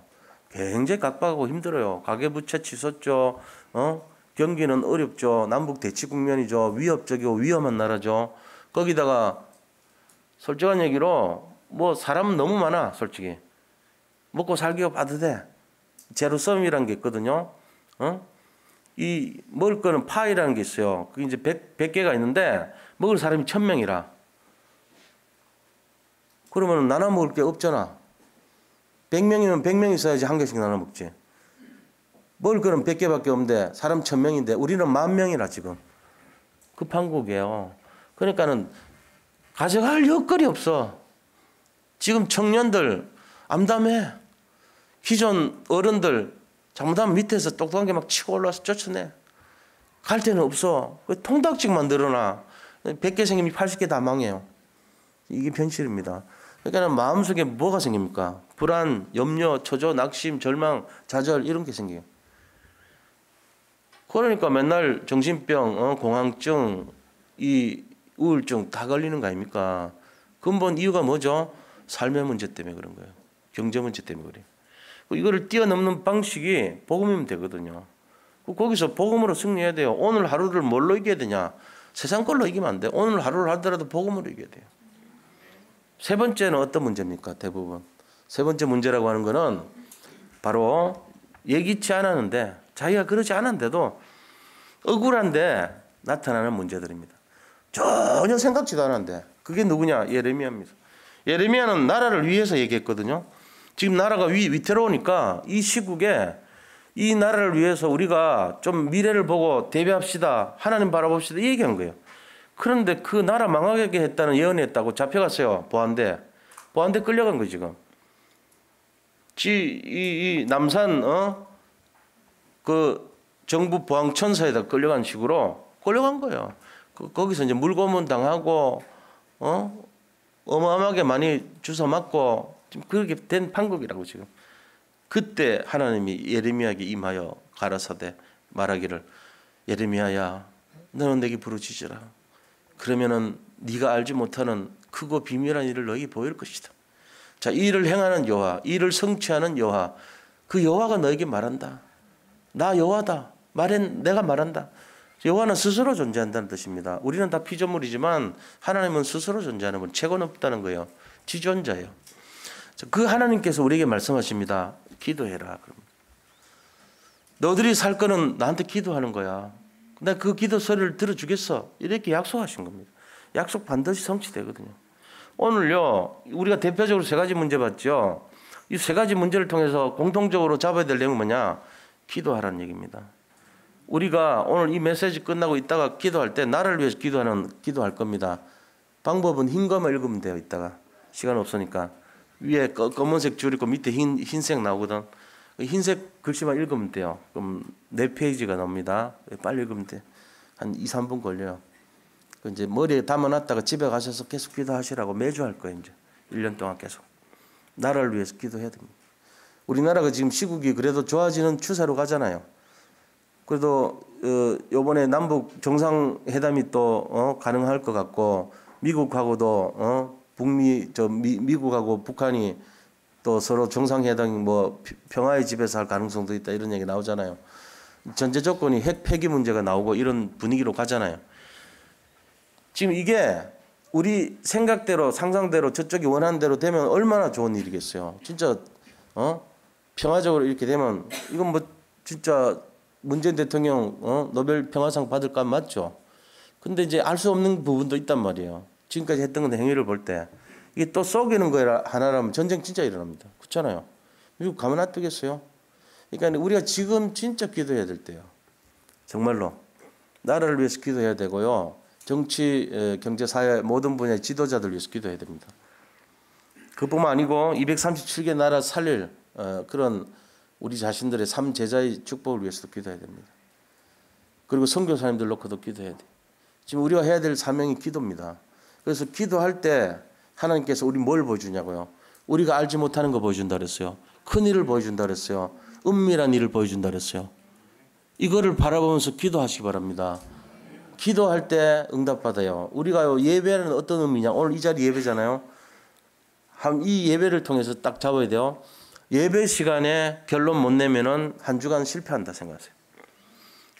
굉장히 각박하고 힘들어요. 가계부채 치솟죠. 경기는 어렵죠. 남북 대치 국면이죠. 위협적이고 위험한 나라죠. 거기다가 솔직한 얘기로 뭐 사람은 너무 많아 솔직히. 먹고 살기가 바듯해. 제로섬이라는 게 있거든요. 이 먹을 거는 파이라는 게 있어요. 그게 이제 100개가 있는데 먹을 사람이 1000명이라. 그러면 나눠 먹을 게 없잖아. 100명이면 100명 있어야지 한 개씩 나눠 먹지. 먹을 거는 100개밖에 없는데 사람 1000명인데 우리는 10,000명이라 지금. 그 판국이에요. 그러니까는 가져갈 여건이 없어. 지금 청년들 암담해. 기존 어른들 잘못하면 밑에서 똑똑한 게 막 치고 올라와서 쫓아내. 갈 데는 없어. 통닭집만 늘어나. 100개 생기면 80개 다 망해요. 이게 현실입니다. 그러니까 마음속에 뭐가 생깁니까? 불안, 염려, 초조, 낙심, 절망, 좌절 이런 게 생겨요. 그러니까 맨날 정신병, 공황증, 이 우울증 다 걸리는 거 아닙니까? 근본 이유가 뭐죠? 삶의 문제 때문에 그런 거예요. 경제 문제 때문에 그래요. 이거를 뛰어넘는 방식이 복음이면 되거든요. 거기서 복음으로 승리해야 돼요. 오늘 하루를 뭘로 이겨야 되냐? 세상 걸로 이기면 안 돼. 오늘 하루를 하더라도 복음으로 이겨야 돼요. 세 번째는 어떤 문제입니까? 대부분. 세 번째 문제라고 하는 거는 바로 예기치 않았는데 자기가 그러지 않았는데도 억울한데 나타나는 문제들입니다. 전혀 생각지도 않았는데 그게 누구냐? 예레미야입니다. 예레미야는 나라를 위해서 얘기했거든요. 지금 나라가 위태로우니까 이 시국에 이 나라를 위해서 우리가 좀 미래를 보고 대비합시다. 하나님 바라봅시다. 이 얘기한 거예요. 그런데 그 나라 망하게 했다는 예언했다고 잡혀갔어요. 보안대 끌려간 거예요 지금. 이 남산 그 정부 보안천사에다 끌려간 식으로 끌려간 거예요. 거기서 이제 물고문 당하고 어마어마하게 많이 주워 맞고 지금 그렇게 된 판국이라고 지금. 그때 하나님이 예레미야에게 임하여 가라사대 말하기를 예레미야야 너는 내게 부르짖으라. 그러면은 네가 알지 못하는 크고 비밀한 일을 너에게 보일 것이다. 자, 이 일을 행하는 여호와, 이 일을 성취하는 여호와, 그 여호와가 너에게 말한다. 나 여호와다. 내가 말한다. 여호와는 스스로 존재한다는 뜻입니다. 우리는 다 피조물이지만 하나님은 스스로 존재하는 분, 최고 높다는 거예요. 지존자예요. 그 하나님께서 우리에게 말씀하십니다. 기도해라. 너들이 살 거는 나한테 기도하는 거야. 내가 그 기도 소리를 들어주겠어. 이렇게 약속하신 겁니다. 약속 반드시 성취되거든요. 오늘요 우리가 대표적으로 세 가지 문제 봤죠. 이 세 가지 문제를 통해서 공통적으로 잡아야 될 내용은 뭐냐? 기도하라는 얘기입니다. 우리가 오늘 이 메시지 끝나고 있다가 기도할 때 나를 위해서 기도할 겁니다. 방법은 흰 거만 읽으면 돼요. 이따가 시간 없으니까 위에 검은색 줄 있고 밑에 흰색 나오거든. 흰색 글씨만 읽으면 돼요. 그럼 4페이지가 나옵니다. 빨리 읽으면 돼. 한 2, 3분 걸려요. 이제 머리에 담아놨다가 집에 가셔서 계속 기도하시라고 매주 할 거예요. 이제 1년 동안 계속. 나라를 위해서 기도해야 됩니다. 우리나라가 지금 시국이 그래도 좋아지는 추세로 가잖아요. 그래도 이번에 남북 정상회담이 또 가능할 것 같고 미국하고도 미국하고 북한이 또 서로 정상회담이 뭐 평화의 집에서 할 가능성도 있다 이런 얘기 나오잖아요. 전제 조건이 핵 폐기 문제가 나오고 이런 분위기로 가잖아요. 지금 이게 우리 생각대로 상상대로 저쪽이 원하는 대로 되면 얼마나 좋은 일이겠어요. 진짜 평화적으로 이렇게 되면 이건 뭐 진짜 문재인 대통령 노벨 평화상 받을까 맞죠. 근데 이제 알 수 없는 부분도 있단 말이에요. 지금까지 했던 건 행위를 볼 때 이게 또 속이는 거라 하나라면 전쟁 진짜 일어납니다. 그렇잖아요. 미국 가만 놔두겠어요. 그러니까 우리가 지금 진짜 기도해야 될 때요. 정말로 나라를 위해서 기도해야 되고요. 정치, 경제, 사회 모든 분야의 지도자들 위해서 기도해야 됩니다. 그뿐만 아니고 237개 나라 살릴 그런 우리 자신들의 삶 제자의 축복을 위해서도 기도해야 됩니다. 그리고 선교사님들 놓고도 기도해야 돼요. 지금 우리가 해야 될 사명이 기도입니다. 그래서 기도할 때 하나님께서 우리 뭘 보여주냐고요. 우리가 알지 못하는 거 보여준다 그랬어요. 큰 일을 보여준다 그랬어요. 은밀한 일을 보여준다 그랬어요. 이거를 바라보면서 기도하시기 바랍니다. 기도할 때 응답받아요. 우리가 예배는 어떤 의미냐. 오늘 이 자리 예배잖아요. 이 예배를 통해서 딱 잡아야 돼요. 예배 시간에 결론 못 내면은 한 주간 실패한다 생각하세요.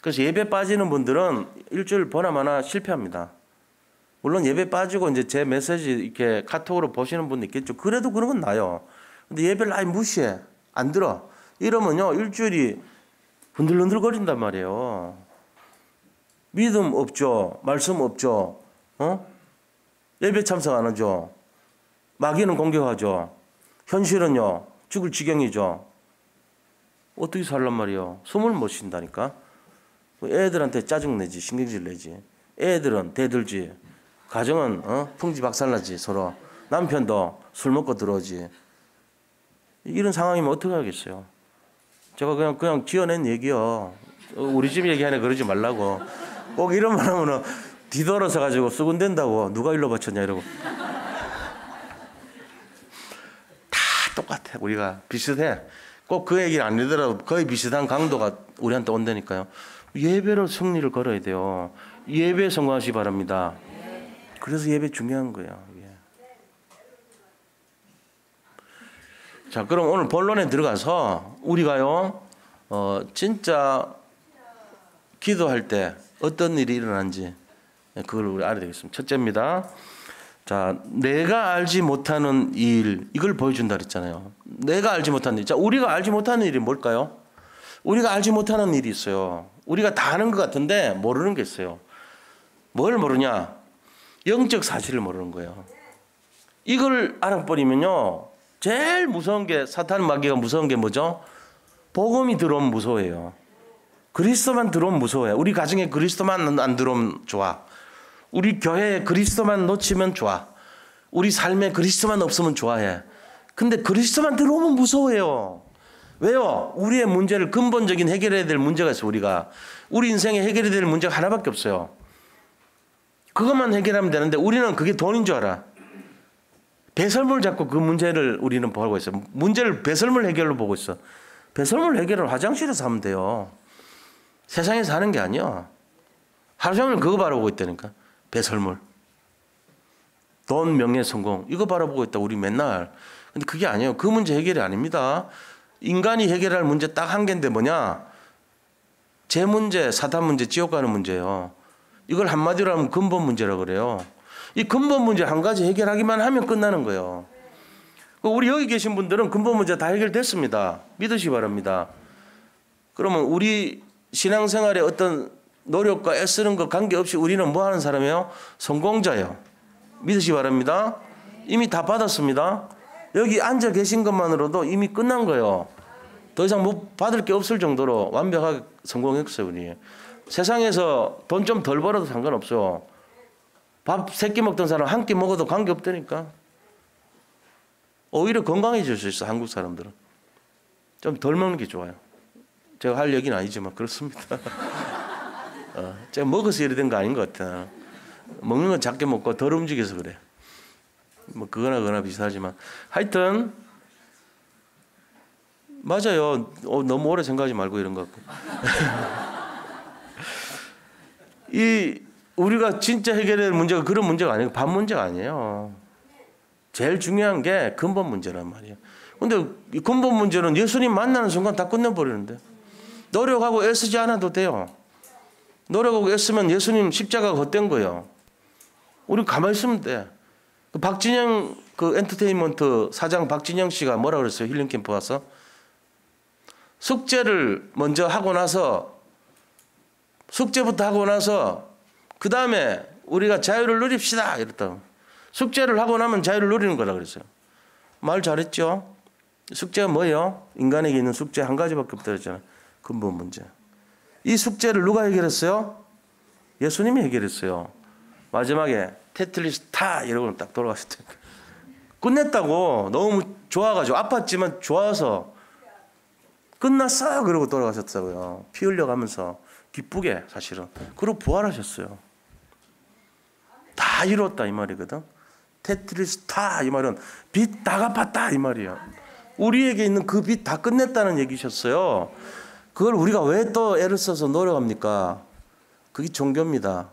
그래서 예배 빠지는 분들은 일주일 보나마나 실패합니다. 물론 예배 빠지고 이제 제 메시지 이렇게 카톡으로 보시는 분도 있겠죠. 그래도 그런 건 나요. 근데 예배를 아예 무시해. 안 들어. 이러면요. 일주일이 흔들흔들거린단 말이에요. 믿음 없죠. 말씀 없죠. 예배 참석 안 하죠. 마귀는 공격하죠. 현실은요. 죽을 지경이죠. 어떻게 살란 말이에요. 숨을 못 쉰다니까. 애들한테 짜증내지. 신경질 내지. 애들은 대들지. 가정은 풍지박살나지 서로. 남편도 술 먹고 들어오지. 이런 상황이면 어떻게 하겠어요. 제가 그냥 지어낸 얘기요. 우리 집 얘기하네 그러지 말라고. 꼭 이런 말 하면은 뒤돌아서 가지고 썩은댄다고. 누가 일로 바쳤냐 이러고. 다 똑같아. 우리가 비슷해. 꼭 그 얘기를 안 하더라도 거의 비슷한 강도가 우리한테 온다니까요. 예배로 승리를 걸어야 돼요. 예배에 성공하시기 바랍니다. 그래서 예배 중요한 거예요. 자, 그럼 오늘 본론에 들어가서 우리가요, 진짜 기도할 때 어떤 일이 일어나는지 그걸 우리 알아야 되겠습니다. 첫째입니다. 자, 내가 알지 못하는 일, 이걸 보여준다 그랬잖아요. 내가 알지 못하는 일. 자, 우리가 알지 못하는 일이 뭘까요? 우리가 알지 못하는 일이 있어요. 우리가 다 아는 것 같은데 모르는 게 있어요. 뭘 모르냐? 영적 사실을 모르는 거예요. 이걸 알아버리면요, 제일 무서운 게, 사탄 마귀가 무서운 게 뭐죠? 복음이 들어오면 무서워해요. 그리스도만 들어오면 무서워해요. 우리 가정에 그리스도만 안 들어오면 좋아. 우리 교회에 그리스도만 놓치면 좋아. 우리 삶에 그리스도만 없으면 좋아해. 근데 그리스도만 들어오면 무서워해요. 왜요? 우리의 문제를 근본적인 해결해야 될 문제가 있어요. 우리 인생에 해결해야 될 문제가 하나밖에 없어요. 그것만 해결하면 되는데 우리는 그게 돈인 줄 알아. 배설물 잡고 그 문제를 우리는 보고 있어요. 문제를 배설물 해결로 보고 있어. 배설물 해결을 화장실에서 하면 돼요. 세상에서 하는 게 아니야. 하루 종일 그거 바라보고 있다니까. 배설물. 돈, 명예, 성공. 이거 바라보고 있다. 우리 맨날. 근데 그게 아니에요. 그 문제 해결이 아닙니다. 인간이 해결할 문제 딱 한 개인데 뭐냐? 제 문제, 사탄 문제, 지옥 가는 문제예요. 이걸 한마디로 하면 근본 문제라고 그래요. 이 근본 문제 한 가지 해결하기만 하면 끝나는 거예요. 우리 여기 계신 분들은 근본 문제 다 해결됐습니다. 믿으시기 바랍니다. 그러면 우리 신앙생활에 어떤 노력과 애쓰는 것 관계없이 우리는 뭐 하는 사람이에요? 성공자예요. 믿으시기 바랍니다. 이미 다 받았습니다. 여기 앉아 계신 것만으로도 이미 끝난 거예요. 더 이상 뭐 받을 게 없을 정도로 완벽하게 성공했어요. 우리. 세상에서 돈 좀 덜 벌어도 상관없어. 밥 3끼 먹던 사람 한 끼 먹어도 관계없다니까. 오히려 건강해질 수 있어. 한국 사람들은. 좀 덜 먹는 게 좋아요. 제가 할 얘기는 아니지만 그렇습니다. 제가 먹어서 이래 된 거 아닌 것 같아. 먹는 건 작게 먹고 덜 움직여서 그래. 뭐 그거나 비슷하지만 하여튼 맞아요. 너무 오래 생각하지 말고 이런 것 같고. 이 우리가 진짜 해결해야 될 문제가 그런 문제가 아니고 밥 문제가 아니에요. 제일 중요한 게 근본 문제란 말이에요. 근데 이 근본 문제는 예수님 만나는 순간 다 끝내버리는데 노력하고 애쓰지 않아도 돼요. 노력하고 애쓰면 예수님 십자가가 헛된 거예요. 우리 가만히 있으면 돼. 박진영 그 엔터테인먼트 사장 박진영 씨가 뭐라 그랬어요? 힐링 캠프 와서 숙제를 먼저 하고 나서 숙제부터 하고 나서 그 다음에 우리가 자유를 누립시다 이랬다. 숙제를 하고 나면 자유를 누리는 거라 그랬어요. 말 잘했죠? 숙제가 뭐예요? 인간에게 있는 숙제 한 가지밖에 없다 그랬잖아요. 근본 문제. 이 숙제를 누가 해결했어요? 예수님이 해결했어요. 마지막에 테트리스 타 이러고 딱 돌아갔을 때 끝냈다고. 너무 좋아가지고 아팠지만 좋아서 끝났어 그러고 돌아가셨다고요. 피 흘려가면서 기쁘게 사실은. 그리고 부활하셨어요. 다 이뤘다 이 말이거든. 테트리스 타 이 말은 빚 다 갚았다 이 말이야. 우리에게 있는 그 빚 다 끝냈다는 얘기셨어요. 그걸 우리가 왜 또 애를 써서 노력합니까? 그게 종교입니다.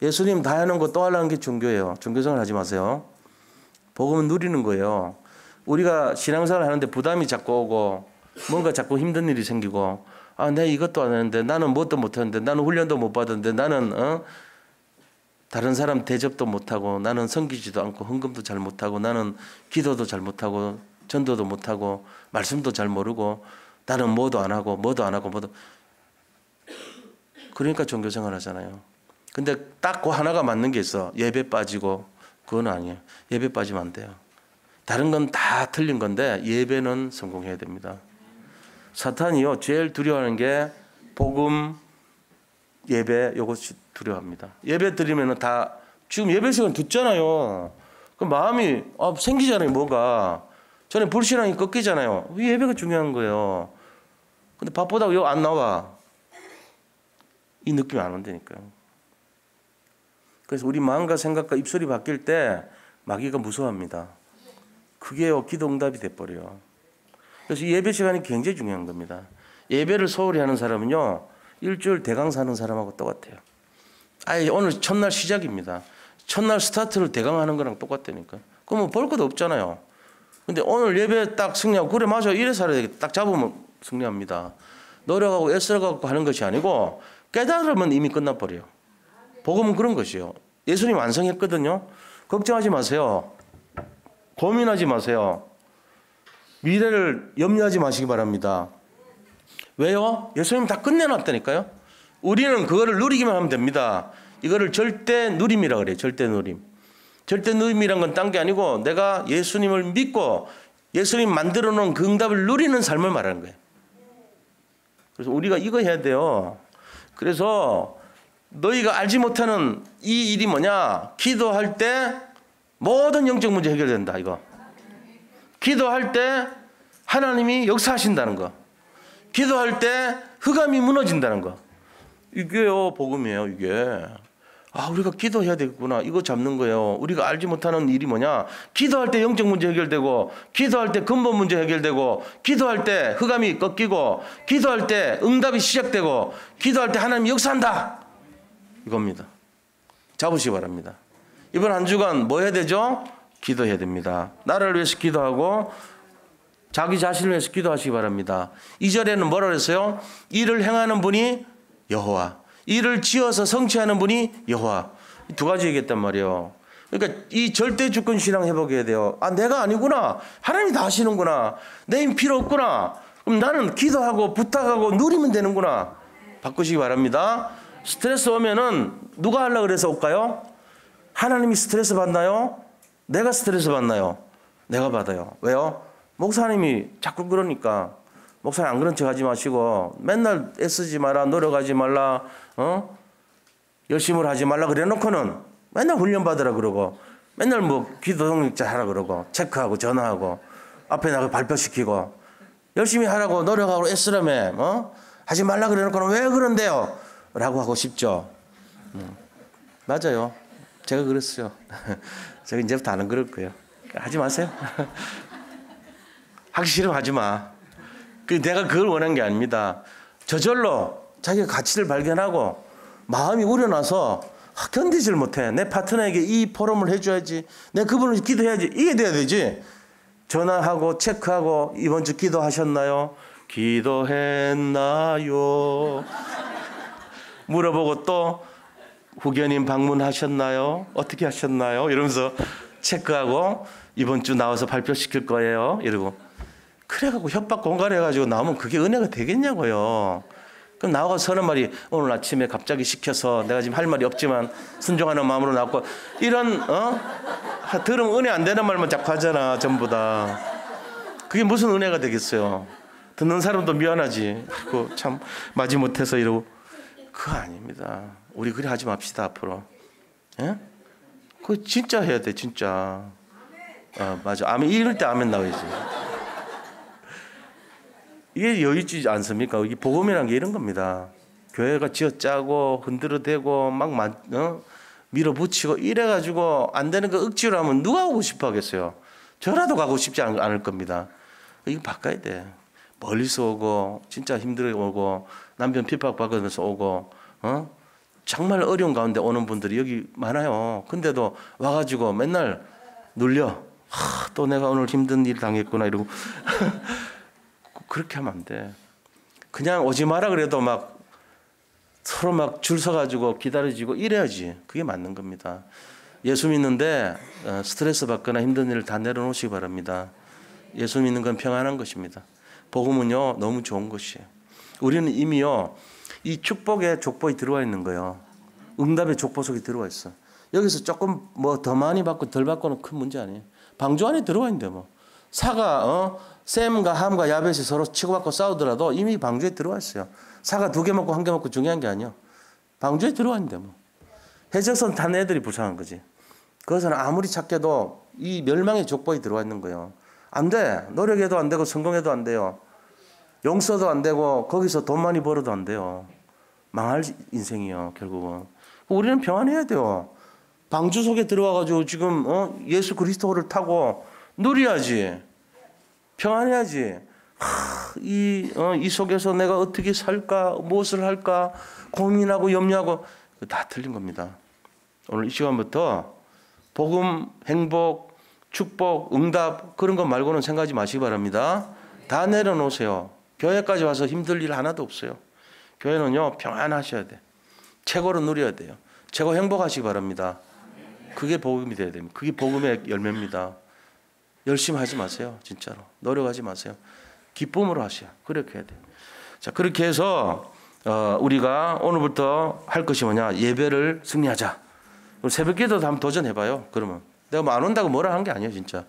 예수님 다 해놓은 거 또 하려는 게 종교예요. 종교생활 하지 마세요. 복음은 누리는 거예요. 우리가 신앙생활 하는데 부담이 자꾸 오고 뭔가 자꾸 힘든 일이 생기고 내가 이것도 안 했는데 나는 뭣도 못하는데 나는 훈련도 못 받았는데 나는 다른 사람 대접도 못하고 나는 섬기지도 않고 헌금도 잘 못하고 나는 기도도 잘 못하고 전도도 못하고 말씀도 잘 모르고 나는 뭐도 안 하고 그러니까 종교생활 하잖아요. 근데 딱 그 하나가 맞는 게 있어. 예배 빠지고 그건 아니에요. 예배 빠지면 안 돼요. 다른 건 다 틀린 건데 예배는 성공해야 됩니다. 사탄이요 제일 두려워하는 게 복음, 예배 요것이 두려워합니다. 예배 드리면은 다 지금 예배 시간 듣잖아요. 그 마음이 생기잖아요. 뭐가 전에 불신앙이 꺾이잖아요. 예배가 중요한 거예요. 근데 바쁘다고 여기 안 나와. 이 느낌이 안 온다니까요. 그래서 우리 마음과 생각과 입술이 바뀔 때 마귀가 무서워합니다. 그게요 기도 응답이 돼버려요. 그래서 예배 시간이 굉장히 중요한 겁니다. 예배를 소홀히 하는 사람은요 일주일 대강 사는 사람하고 똑같아요. 오늘 첫날 시작입니다. 첫날 스타트를 대강 하는 거랑 똑같다니까. 그러면 볼 것도 없잖아요. 근데 오늘 예배 딱 승리하고 그래 맞아 이래 살아야 되겠다 딱 잡으면 승리합니다. 노력하고 애써갖고 하는 것이 아니고 깨달으면 이미 끝나버려요. 복음은 그런 것이요. 예수님 완성했거든요. 걱정하지 마세요. 고민하지 마세요. 미래를 염려하지 마시기 바랍니다. 왜요? 예수님 다 끝내놨다니까요. 우리는 그거를 누리기만 하면 됩니다. 이거를 절대 누림이라 그래요. 절대 누림. 절대 누림이란 건 딴 게 아니고 내가 예수님을 믿고 예수님 만들어 놓은 그 응답을 누리는 삶을 말하는 거예요. 그래서 우리가 이거 해야 돼요. 그래서 너희가 알지 못하는 이 일이 뭐냐? 기도할 때 모든 영적 문제 해결된다. 이거. 기도할 때 하나님이 역사하신다는 거. 기도할 때 흑암이 무너진다는 거. 이게요, 복음이에요, 이게. 아, 우리가 기도해야 되겠구나. 이거 잡는 거예요. 우리가 알지 못하는 일이 뭐냐? 기도할 때 영적 문제 해결되고, 기도할 때 근본 문제 해결되고, 기도할 때 흑암이 꺾이고, 기도할 때 응답이 시작되고, 기도할 때 하나님이 역사한다. 이겁니다. 잡으시기 바랍니다. 이번 한 주간 뭐 해야 되죠? 기도해야 됩니다. 나라를 위해서 기도하고 자기 자신을 위해서 기도하시기 바랍니다. 2절에는 뭐라 그랬어요? 일을 행하는 분이 여호와, 일을 지어서 성취하는 분이 여호와. 두 가지 얘기했단 말이에요. 그러니까 이 절대 주권 신앙 회복해야 돼요. 아, 내가 아니구나. 하나님이 다 하시는구나. 내 힘 필요 없구나. 그럼 나는 기도하고 부탁하고 누리면 되는구나. 바꾸시기 바랍니다. 스트레스 오면은 누가 하려고 그래서 올까요? 하나님이 스트레스 받나요? 내가 스트레스 받나요? 내가 받아요. 왜요? 목사님이 자꾸 그러니까. 목사님 안 그런 척 하지 마시고 맨날 애쓰지 마라, 노력하지 말라, 열심을 하지 말라 그래 놓고는 맨날 훈련 받으라 그러고 맨날 뭐 기도 동력자 하라 그러고 체크하고 전화하고 앞에 나가 발표시키고 열심히 하라고 노력하고 애쓰라며 하지 말라 그래 놓고는 왜 그런데요? 라고 하고 싶죠. 맞아요. 제가 그랬어요. 제가 이제부터 안 그럴 거예요. 하지 마세요. 하기 싫으면 하지 마. 내가 그걸 원한 게 아닙니다. 저절로 자기가 가치를 발견하고 마음이 우려나서 견디질 못해. 내 파트너에게 이 포럼을 해줘야지. 내 그분을 기도해야지. 이게 돼야 되지. 전화하고 체크하고 이번 주 기도하셨나요? 기도했나요? 물어보고 또 후견인 방문하셨나요? 어떻게 하셨나요? 이러면서 체크하고 이번 주 나와서 발표시킬 거예요. 이러고 그래가지고 협박 공갈해가지고 나오면 그게 은혜가 되겠냐고요. 그럼 나와서 서는 말이 오늘 아침에 갑자기 시켜서 내가 지금 할 말이 없지만 순종하는 마음으로 나왔고 이런 들으면 은혜 안 되는 말만 자꾸 하잖아. 전부 다. 그게 무슨 은혜가 되겠어요. 듣는 사람도 미안하지. 아이고 참 마지못해서 이러고. 그거 아닙니다. 우리 그래 하지 맙시다 앞으로. 예? 그거 진짜 해야 돼 진짜. 맞아. 아멘. 이럴 때 아멘 나와야지. 이게 여의지 않습니까? 이게 복음이라는 게 이런 겁니다. 교회가 쥐어짜고 흔들어대고 막 밀어붙이고 이래가지고 안 되는 거 억지로 하면 누가 오고 싶어 하겠어요? 저라도 가고 싶지 않을 겁니다. 이거 바꿔야 돼. 멀리서 오고 진짜 힘들어 오고 남편 핍박받으면서 오고 정말 어려운 가운데 오는 분들이 여기 많아요. 근데도 와가지고 맨날 눌려. 또 내가 오늘 힘든 일 당했구나 이러고 그렇게 하면 안 돼. 그냥 오지 마라 그래도 막 서로 막 줄 서가지고 기다려지고 이래야지. 그게 맞는 겁니다. 예수 믿는데 스트레스 받거나 힘든 일을 다 내려놓으시기 바랍니다. 예수 믿는 건 평안한 것입니다. 복음은요 너무 좋은 것이에요. 우리는 이미요 이 축복의 족보에 들어와 있는 거예요. 응답의 족보 속에 들어와 있어. 여기서 조금 뭐 더 많이 받고 덜 받고는 큰 문제 아니에요. 방주 안에 들어와 있는데 뭐 사가 셈과 함과 야벳이 서로 치고받고 싸우더라도 이미 방주에 들어와 있어요. 사가 2개 먹고 1개 먹고 중요한 게 아니에요. 방주에 들어와 있는데 뭐 해적선 탄 애들이 불쌍한 거지. 그것은 아무리 착해도 이 멸망의 족보에 들어와 있는 거예요. 안 돼. 노력해도 안 되고 성공해도 안 돼요. 용서도 안 되고 거기서 돈 많이 벌어도 안 돼요. 망할 인생이요 결국은. 우리는 평안해야 돼요. 방주 속에 들어와가지고 지금 예수 그리스도를 타고 누려야지. 평안해야지. 이 속에서 내가 어떻게 살까 무엇을 할까 고민하고 염려하고 다 틀린 겁니다. 오늘 이 시간부터 복음, 행복, 축복, 응답 그런 것 말고는 생각하지 마시기 바랍니다. 다 내려놓으세요. 교회까지 와서 힘들 일 하나도 없어요. 교회는요 평안하셔야 돼. 최고로 누려야 돼요. 최고 행복하시기 바랍니다. 그게 복음이 돼야 됩니다. 그게 복음의 열매입니다. 열심히 하지 마세요. 진짜로 노력하지 마세요. 기쁨으로 하셔야. 그렇게 해야 돼요. 자, 그렇게 해서 우리가 오늘부터 할 것이 뭐냐? 예배를 승리하자. 새벽기도도 한번 도전해봐요. 그러면 내가 뭐 안 온다고 뭐라 한 게 아니에요, 진짜.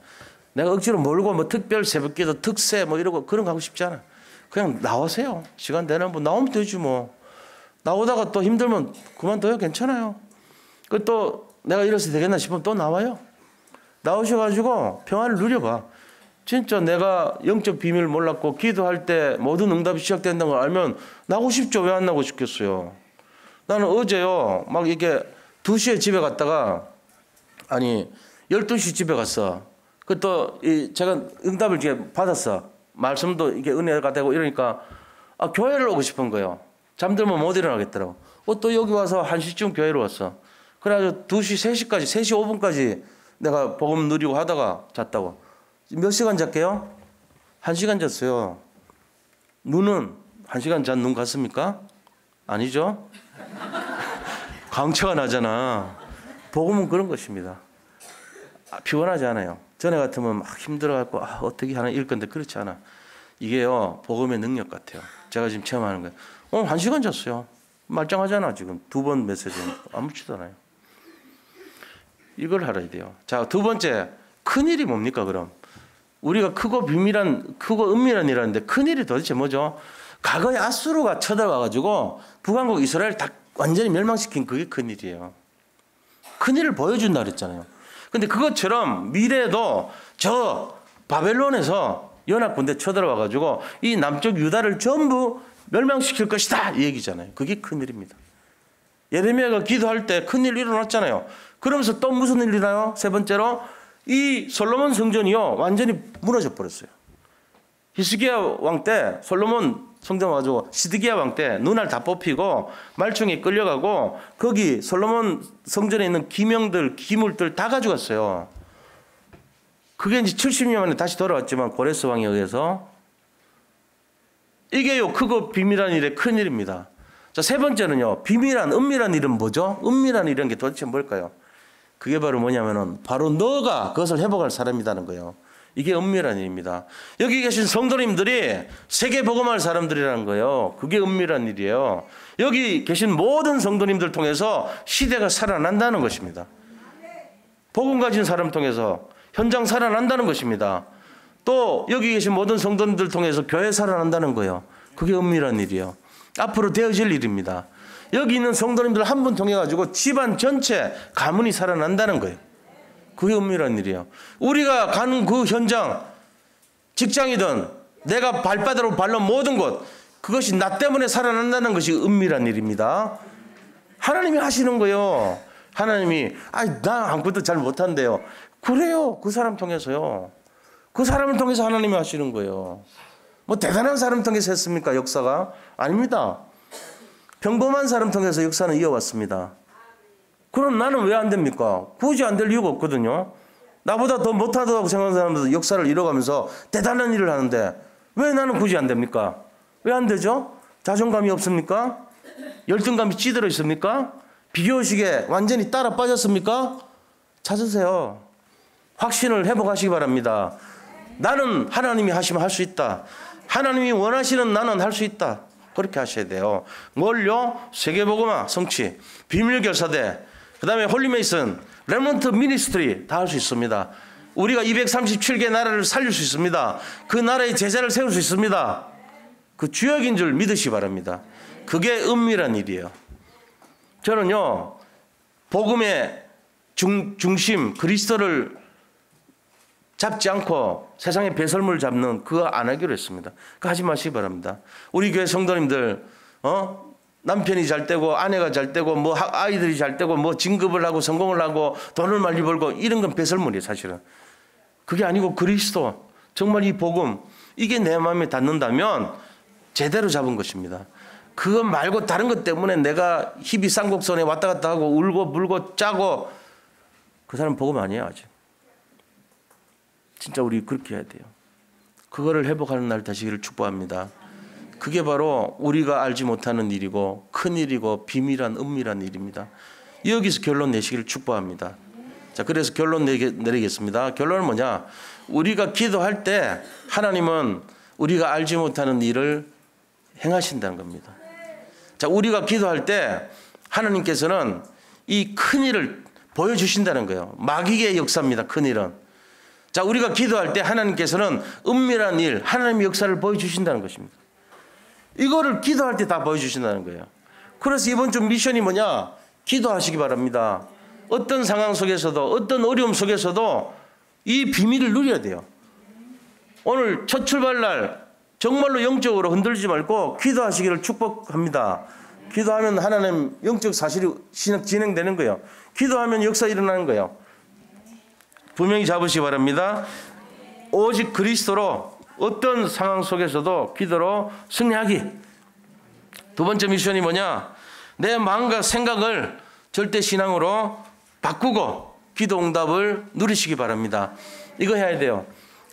내가 억지로 몰고 뭐 특별 새벽기도 특세 뭐 이러고 그런 거 하고 싶지 않아. 그냥 나오세요. 시간 되는 분 나오면 되지 뭐. 나오다가 또 힘들면 그만둬요. 괜찮아요. 그 또 내가 이래서 되겠나 싶으면 또 나와요. 나오셔가지고 평안을 누려봐. 진짜 내가 영적 비밀을 몰랐고 기도할 때 모든 응답이 시작된다는 걸 알면 나고 싶죠. 왜 안 나고 싶겠어요. 나는 어제요 막 이게 2시에 집에 갔다가 아니 12시 집에 갔어. 그 또 제가 응답을 이제 받았어. 말씀도 이게 은혜가 되고 이러니까 교회를 오고 싶은 거예요. 잠들면 못 일어나겠더라고. 또 여기 와서 1시쯤 교회로 왔어. 그래가지고 2시, 3시까지 3시 5분까지 내가 복음 누리고 하다가 잤다고. 몇 시간 잤게요? 1시간 잤어요. 눈은 1시간 잔 눈 같습니까? 아니죠? 광채가 나잖아. 복음은 그런 것입니다. 피곤하지 않아요. 전에 같으면 막 힘들어갖고 어떻게 하나 이럴 건데 그렇지 않아. 이게요 복음의 능력 같아요. 제가 지금 체험하는 거예요. 오늘 1시간 잤어요. 말짱하잖아. 지금 2번 메시지 아무렇지도 않아요. 이걸 알아야 돼요. 자, 두 번째 큰일이 뭡니까 그럼? 우리가 크고 은밀한 일하는데 큰일이 도대체 뭐죠? 과거에 아수르가 쳐들어와가지고 북왕국 이스라엘 다 완전히 멸망시킨 그게 큰일이에요. 큰일을 보여준다 그랬잖아요. 근데 그것처럼 미래에도 저 바벨론에서 연합군대 쳐들어와가지고 이 남쪽 유다를 전부 멸망시킬 것이다 이 얘기잖아요. 그게 큰일입니다. 예레미야가 기도할 때 큰일 일어났잖아요. 그러면서 또 무슨 일이 나요? 세 번째로 이 솔로몬 성전이요 완전히 무너져 버렸어요. 히스기야 왕 때 솔로몬 성전 와가지고 시드기야 왕 때 눈알 다 뽑히고 말충에 끌려가고 거기 솔로몬 성전에 있는 기명들 기물들 다 가져갔어요. 그게 이제 70년 만에 다시 돌아왔지만 고레스 왕에 의해서 이게요 크고 비밀한 일의 큰 일입니다. 자, 세 번째는요 은밀한 일은 뭐죠? 은밀한 일이란 게 도대체 뭘까요? 그게 바로 뭐냐면은 바로 너가 그것을 회복할 사람이라는 거예요. 이게 은밀한 일입니다. 여기 계신 성도님들이 세계 복음할 사람들이라는 거예요. 그게 은밀한 일이에요. 여기 계신 모든 성도님들 통해서 시대가 살아난다는 것입니다. 복음 가진 사람 통해서 현장 살아난다는 것입니다. 또 여기 계신 모든 성도님들 통해서 교회 살아난다는 거예요. 그게 은밀한 일이에요. 앞으로 되어질 일입니다. 여기 있는 성도님들 한 분 통해 가지고 집안 전체 가문이 살아난다는 거예요. 그게 은밀한 일이에요. 우리가 가는 그 현장, 직장이든 내가 발바닥으로 밟는 모든 곳, 그것이 나 때문에 살아난다는 것이 은밀한 일입니다. 하나님이 하시는 거예요. 하나님이 나 아무것도 잘 못한대요. 그래요. 그 사람 통해서요. 그 사람을 통해서 하나님이 하시는 거예요. 뭐 대단한 사람 통해서 했습니까? 역사가? 아닙니다. 평범한 사람 통해서 역사는 이어왔습니다. 그럼 나는 왜 안 됩니까? 굳이 안 될 이유가 없거든요. 나보다 더 못하다고 생각하는 사람들도 역사를 이뤄가면서 대단한 일을 하는데 왜 나는 굳이 안 됩니까? 왜 안 되죠? 자존감이 없습니까? 열등감이 찌들어 있습니까? 비교의식에 완전히 따라 빠졌습니까? 찾으세요. 확신을 회복하시기 바랍니다. 나는 하나님이 하시면 할 수 있다. 하나님이 원하시는 나는 할 수 있다. 그렇게 하셔야 돼요. 뭘요? 세계복음화 성취, 비밀결사대, 그 다음에 홀리메이슨, 레몬트 미니스트리 다 할 수 있습니다. 우리가 237개 나라를 살릴 수 있습니다. 그 나라의 제자를 세울 수 있습니다. 그 주역인 줄 믿으시기 바랍니다. 그게 은밀한 일이에요. 저는요 복음의 중심 그리스도를 잡지 않고 세상의 배설물 잡는 그거 안 하기로 했습니다. 그거 하지 마시기 바랍니다. 우리 교회 성도님들 남편이 잘 되고 아내가 잘 되고 뭐 아이들이 잘 되고 뭐 진급을 하고 성공을 하고 돈을 많이 벌고 이런 건 배설물이에요. 사실은 그게 아니고 그리스도 정말 이 복음 이게 내 마음에 닿는다면 제대로 잡은 것입니다. 그거 말고 다른 것 때문에 내가 희비 쌍곡선에 왔다 갔다 하고 울고 물고 짜고 그 사람 복음 아니에요. 아직 진짜 우리 그렇게 해야 돼요. 그거를 회복하는 날 되시기를 축복합니다. 그게 바로 우리가 알지 못하는 일이고 큰 일이고 비밀한 은밀한 일입니다. 여기서 결론 내시기를 축복합니다. 자, 그래서 결론 내리겠습니다. 결론은 뭐냐? 우리가 기도할 때 하나님은 우리가 알지 못하는 일을 행하신다는 겁니다. 자, 우리가 기도할 때 하나님께서는 이 큰 일을 보여주신다는 거예요. 마귀의 역사입니다. 큰 일은. 자, 우리가 기도할 때 하나님께서는 은밀한 일, 하나님의 역사를 보여주신다는 것입니다. 이거를 기도할 때 다 보여주신다는 거예요. 그래서 이번 주 미션이 뭐냐? 기도하시기 바랍니다. 어떤 상황 속에서도, 어떤 어려움 속에서도 이 비밀을 누려야 돼요. 오늘 첫 출발날 정말로 영적으로 흔들리지 말고 기도하시기를 축복합니다. 기도하면 하나님 영적 사실이 진행되는 거예요. 기도하면 역사 일어나는 거예요. 분명히 잡으시기 바랍니다. 오직 그리스도로 어떤 상황 속에서도 기도로 승리하기. 두 번째 미션이 뭐냐? 내 마음과 생각을 절대 신앙으로 바꾸고 기도 응답을 누리시기 바랍니다. 이거 해야 돼요.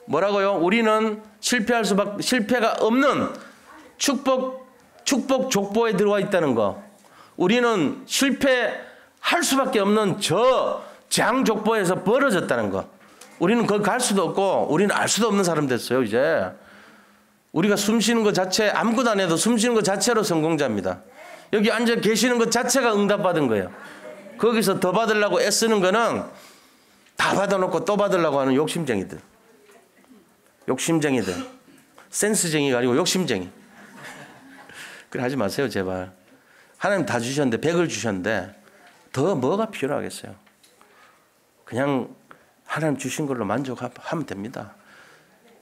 뭐라고요? 우리는 실패가 없는 축복 족보에 들어와 있다는 거. 우리는 실패할 수밖에 없는 저 재앙 족보에서 벌어졌다는 거. 우리는 거기 갈 수도 없고 우리는 알 수도 없는 사람 됐어요. 이제 우리가 숨 쉬는 것 자체, 아무것도 안 해도 숨 쉬는 것 자체로 성공자입니다. 여기 앉아 계시는 것 자체가 응답받은 거예요. 거기서 더 받으려고 애쓰는 거는 다 받아놓고 또 받으려고 하는 욕심쟁이들. 센스쟁이가 아니고 욕심쟁이. 그래 하지 마세요, 제발. 하나님 다 주셨는데, 100을 주셨는데 더 뭐가 필요하겠어요? 그냥 하나님 주신 걸로 만족하면 됩니다.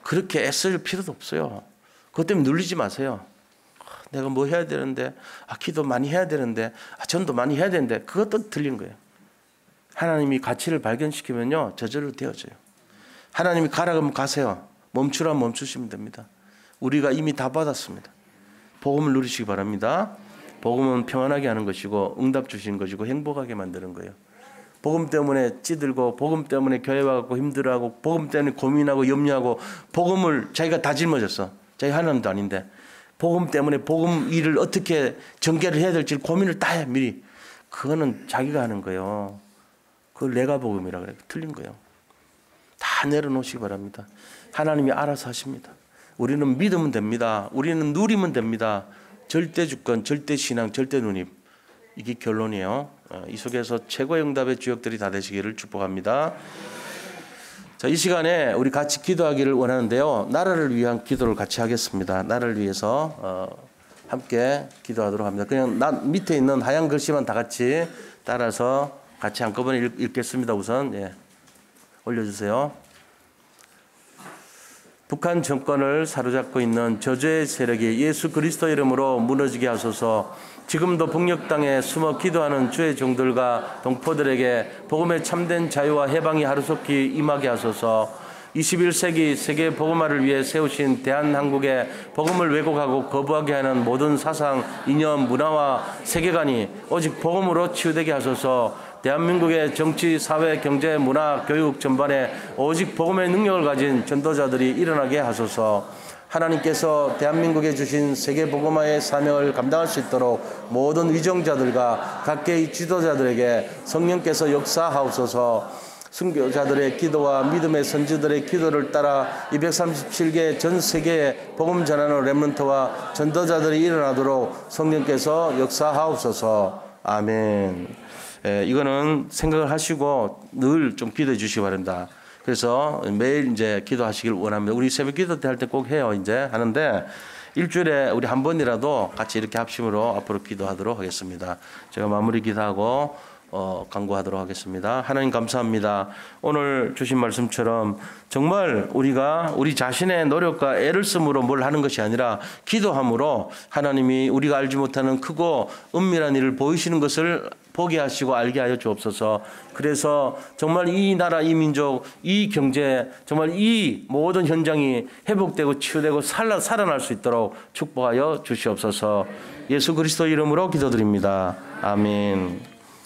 그렇게 애쓸 필요도 없어요. 그것 때문에 눌리지 마세요. 내가 뭐 해야 되는데, 기도 많이 해야 되는데, 전도 많이 해야 되는데, 그것도 틀린 거예요. 하나님이 가치를 발견시키면요, 저절로 되어져요. 하나님이 가라 그러면 가세요. 멈추라면 멈추시면 됩니다. 우리가 이미 다 받았습니다. 복음을 누리시기 바랍니다. 복음은 평안하게 하는 것이고 응답 주시는 것이고 행복하게 만드는 거예요. 복음 때문에 찌들고 복음 때문에 교회 와갖고 힘들어하고 복음 때문에 고민하고 염려하고 복음을 자기가 다 짊어졌어. 자기 하나님도 아닌데 복음 때문에 복음 일을 어떻게 전개를 해야 될지 고민을 다 해 미리. 그거는 자기가 하는 거예요. 그걸 내가 복음이라 그래. 틀린 거예요. 다 내려놓으시기 바랍니다. 하나님이 알아서 하십니다. 우리는 믿으면 됩니다. 우리는 누리면 됩니다. 절대 주권, 절대 신앙, 절대 누림. 이게 결론이에요. 이 속에서 최고의 응답의 주역들이 다 되시기를 축복합니다. 자, 이 시간에 우리 같이 기도하기를 원하는데요. 나라를 위한 기도를 같이 하겠습니다. 나라를 위해서 함께 기도하도록 합니다. 그냥 밑에 있는 하얀 글씨만 다 같이 따라서 같이 한꺼번에 읽겠습니다. 우선 올려주세요. 북한 정권을 사로잡고 있는 저주의 세력이 예수 그리스도 이름으로 무너지게 하소서. 지금도 북녘 땅에 숨어 기도하는 주의 종들과 동포들에게 복음의 참된 자유와 해방이 하루속히 임하게 하소서. 21세기 세계 복음화를 위해 세우신 대한항국의 복음을 왜곡하고 거부하게 하는 모든 사상, 이념, 문화와 세계관이 오직 복음으로 치유되게 하소서. 대한민국의 정치, 사회, 경제, 문화, 교육 전반에 오직 복음의 능력을 가진 전도자들이 일어나게 하소서. 하나님께서 대한민국에 주신 세계 복음화의 사명을 감당할 수 있도록 모든 위정자들과 각계의 지도자들에게 성령께서 역사하옵소서. 순교자들의 기도와 믿음의 선지들의 기도를 따라 237개 전 세계에 복음 전하는 렘넌트와 전도자들이 일어나도록 성령께서 역사하옵소서. 아멘. 이거는 생각을 하시고 늘 좀 기도해 주시기 바랍니다. 그래서 매일 이제 기도하시길 원합니다. 우리 새벽 기도 때 할 때 꼭 해요. 이제 하는데 일주일에 우리 한 번이라도 같이 이렇게 합심으로 앞으로 기도하도록 하겠습니다. 제가 마무리 기도하고 간구하도록 하겠습니다. 하나님 감사합니다. 오늘 주신 말씀처럼 정말 우리가 우리 자신의 노력과 애를 쓰므로 뭘 하는 것이 아니라 기도함으로 하나님이 우리가 알지 못하는 크고 은밀한 일을 보이시는 것을 보게 하시고 알게 하여 주옵소서. 그래서 정말 이 나라, 이 민족, 이 경제, 정말 이 모든 현장이 회복되고 치유되고 살아날 수 있도록 축복하여 주시옵소서. 예수 그리스도 이름으로 기도드립니다. 아멘.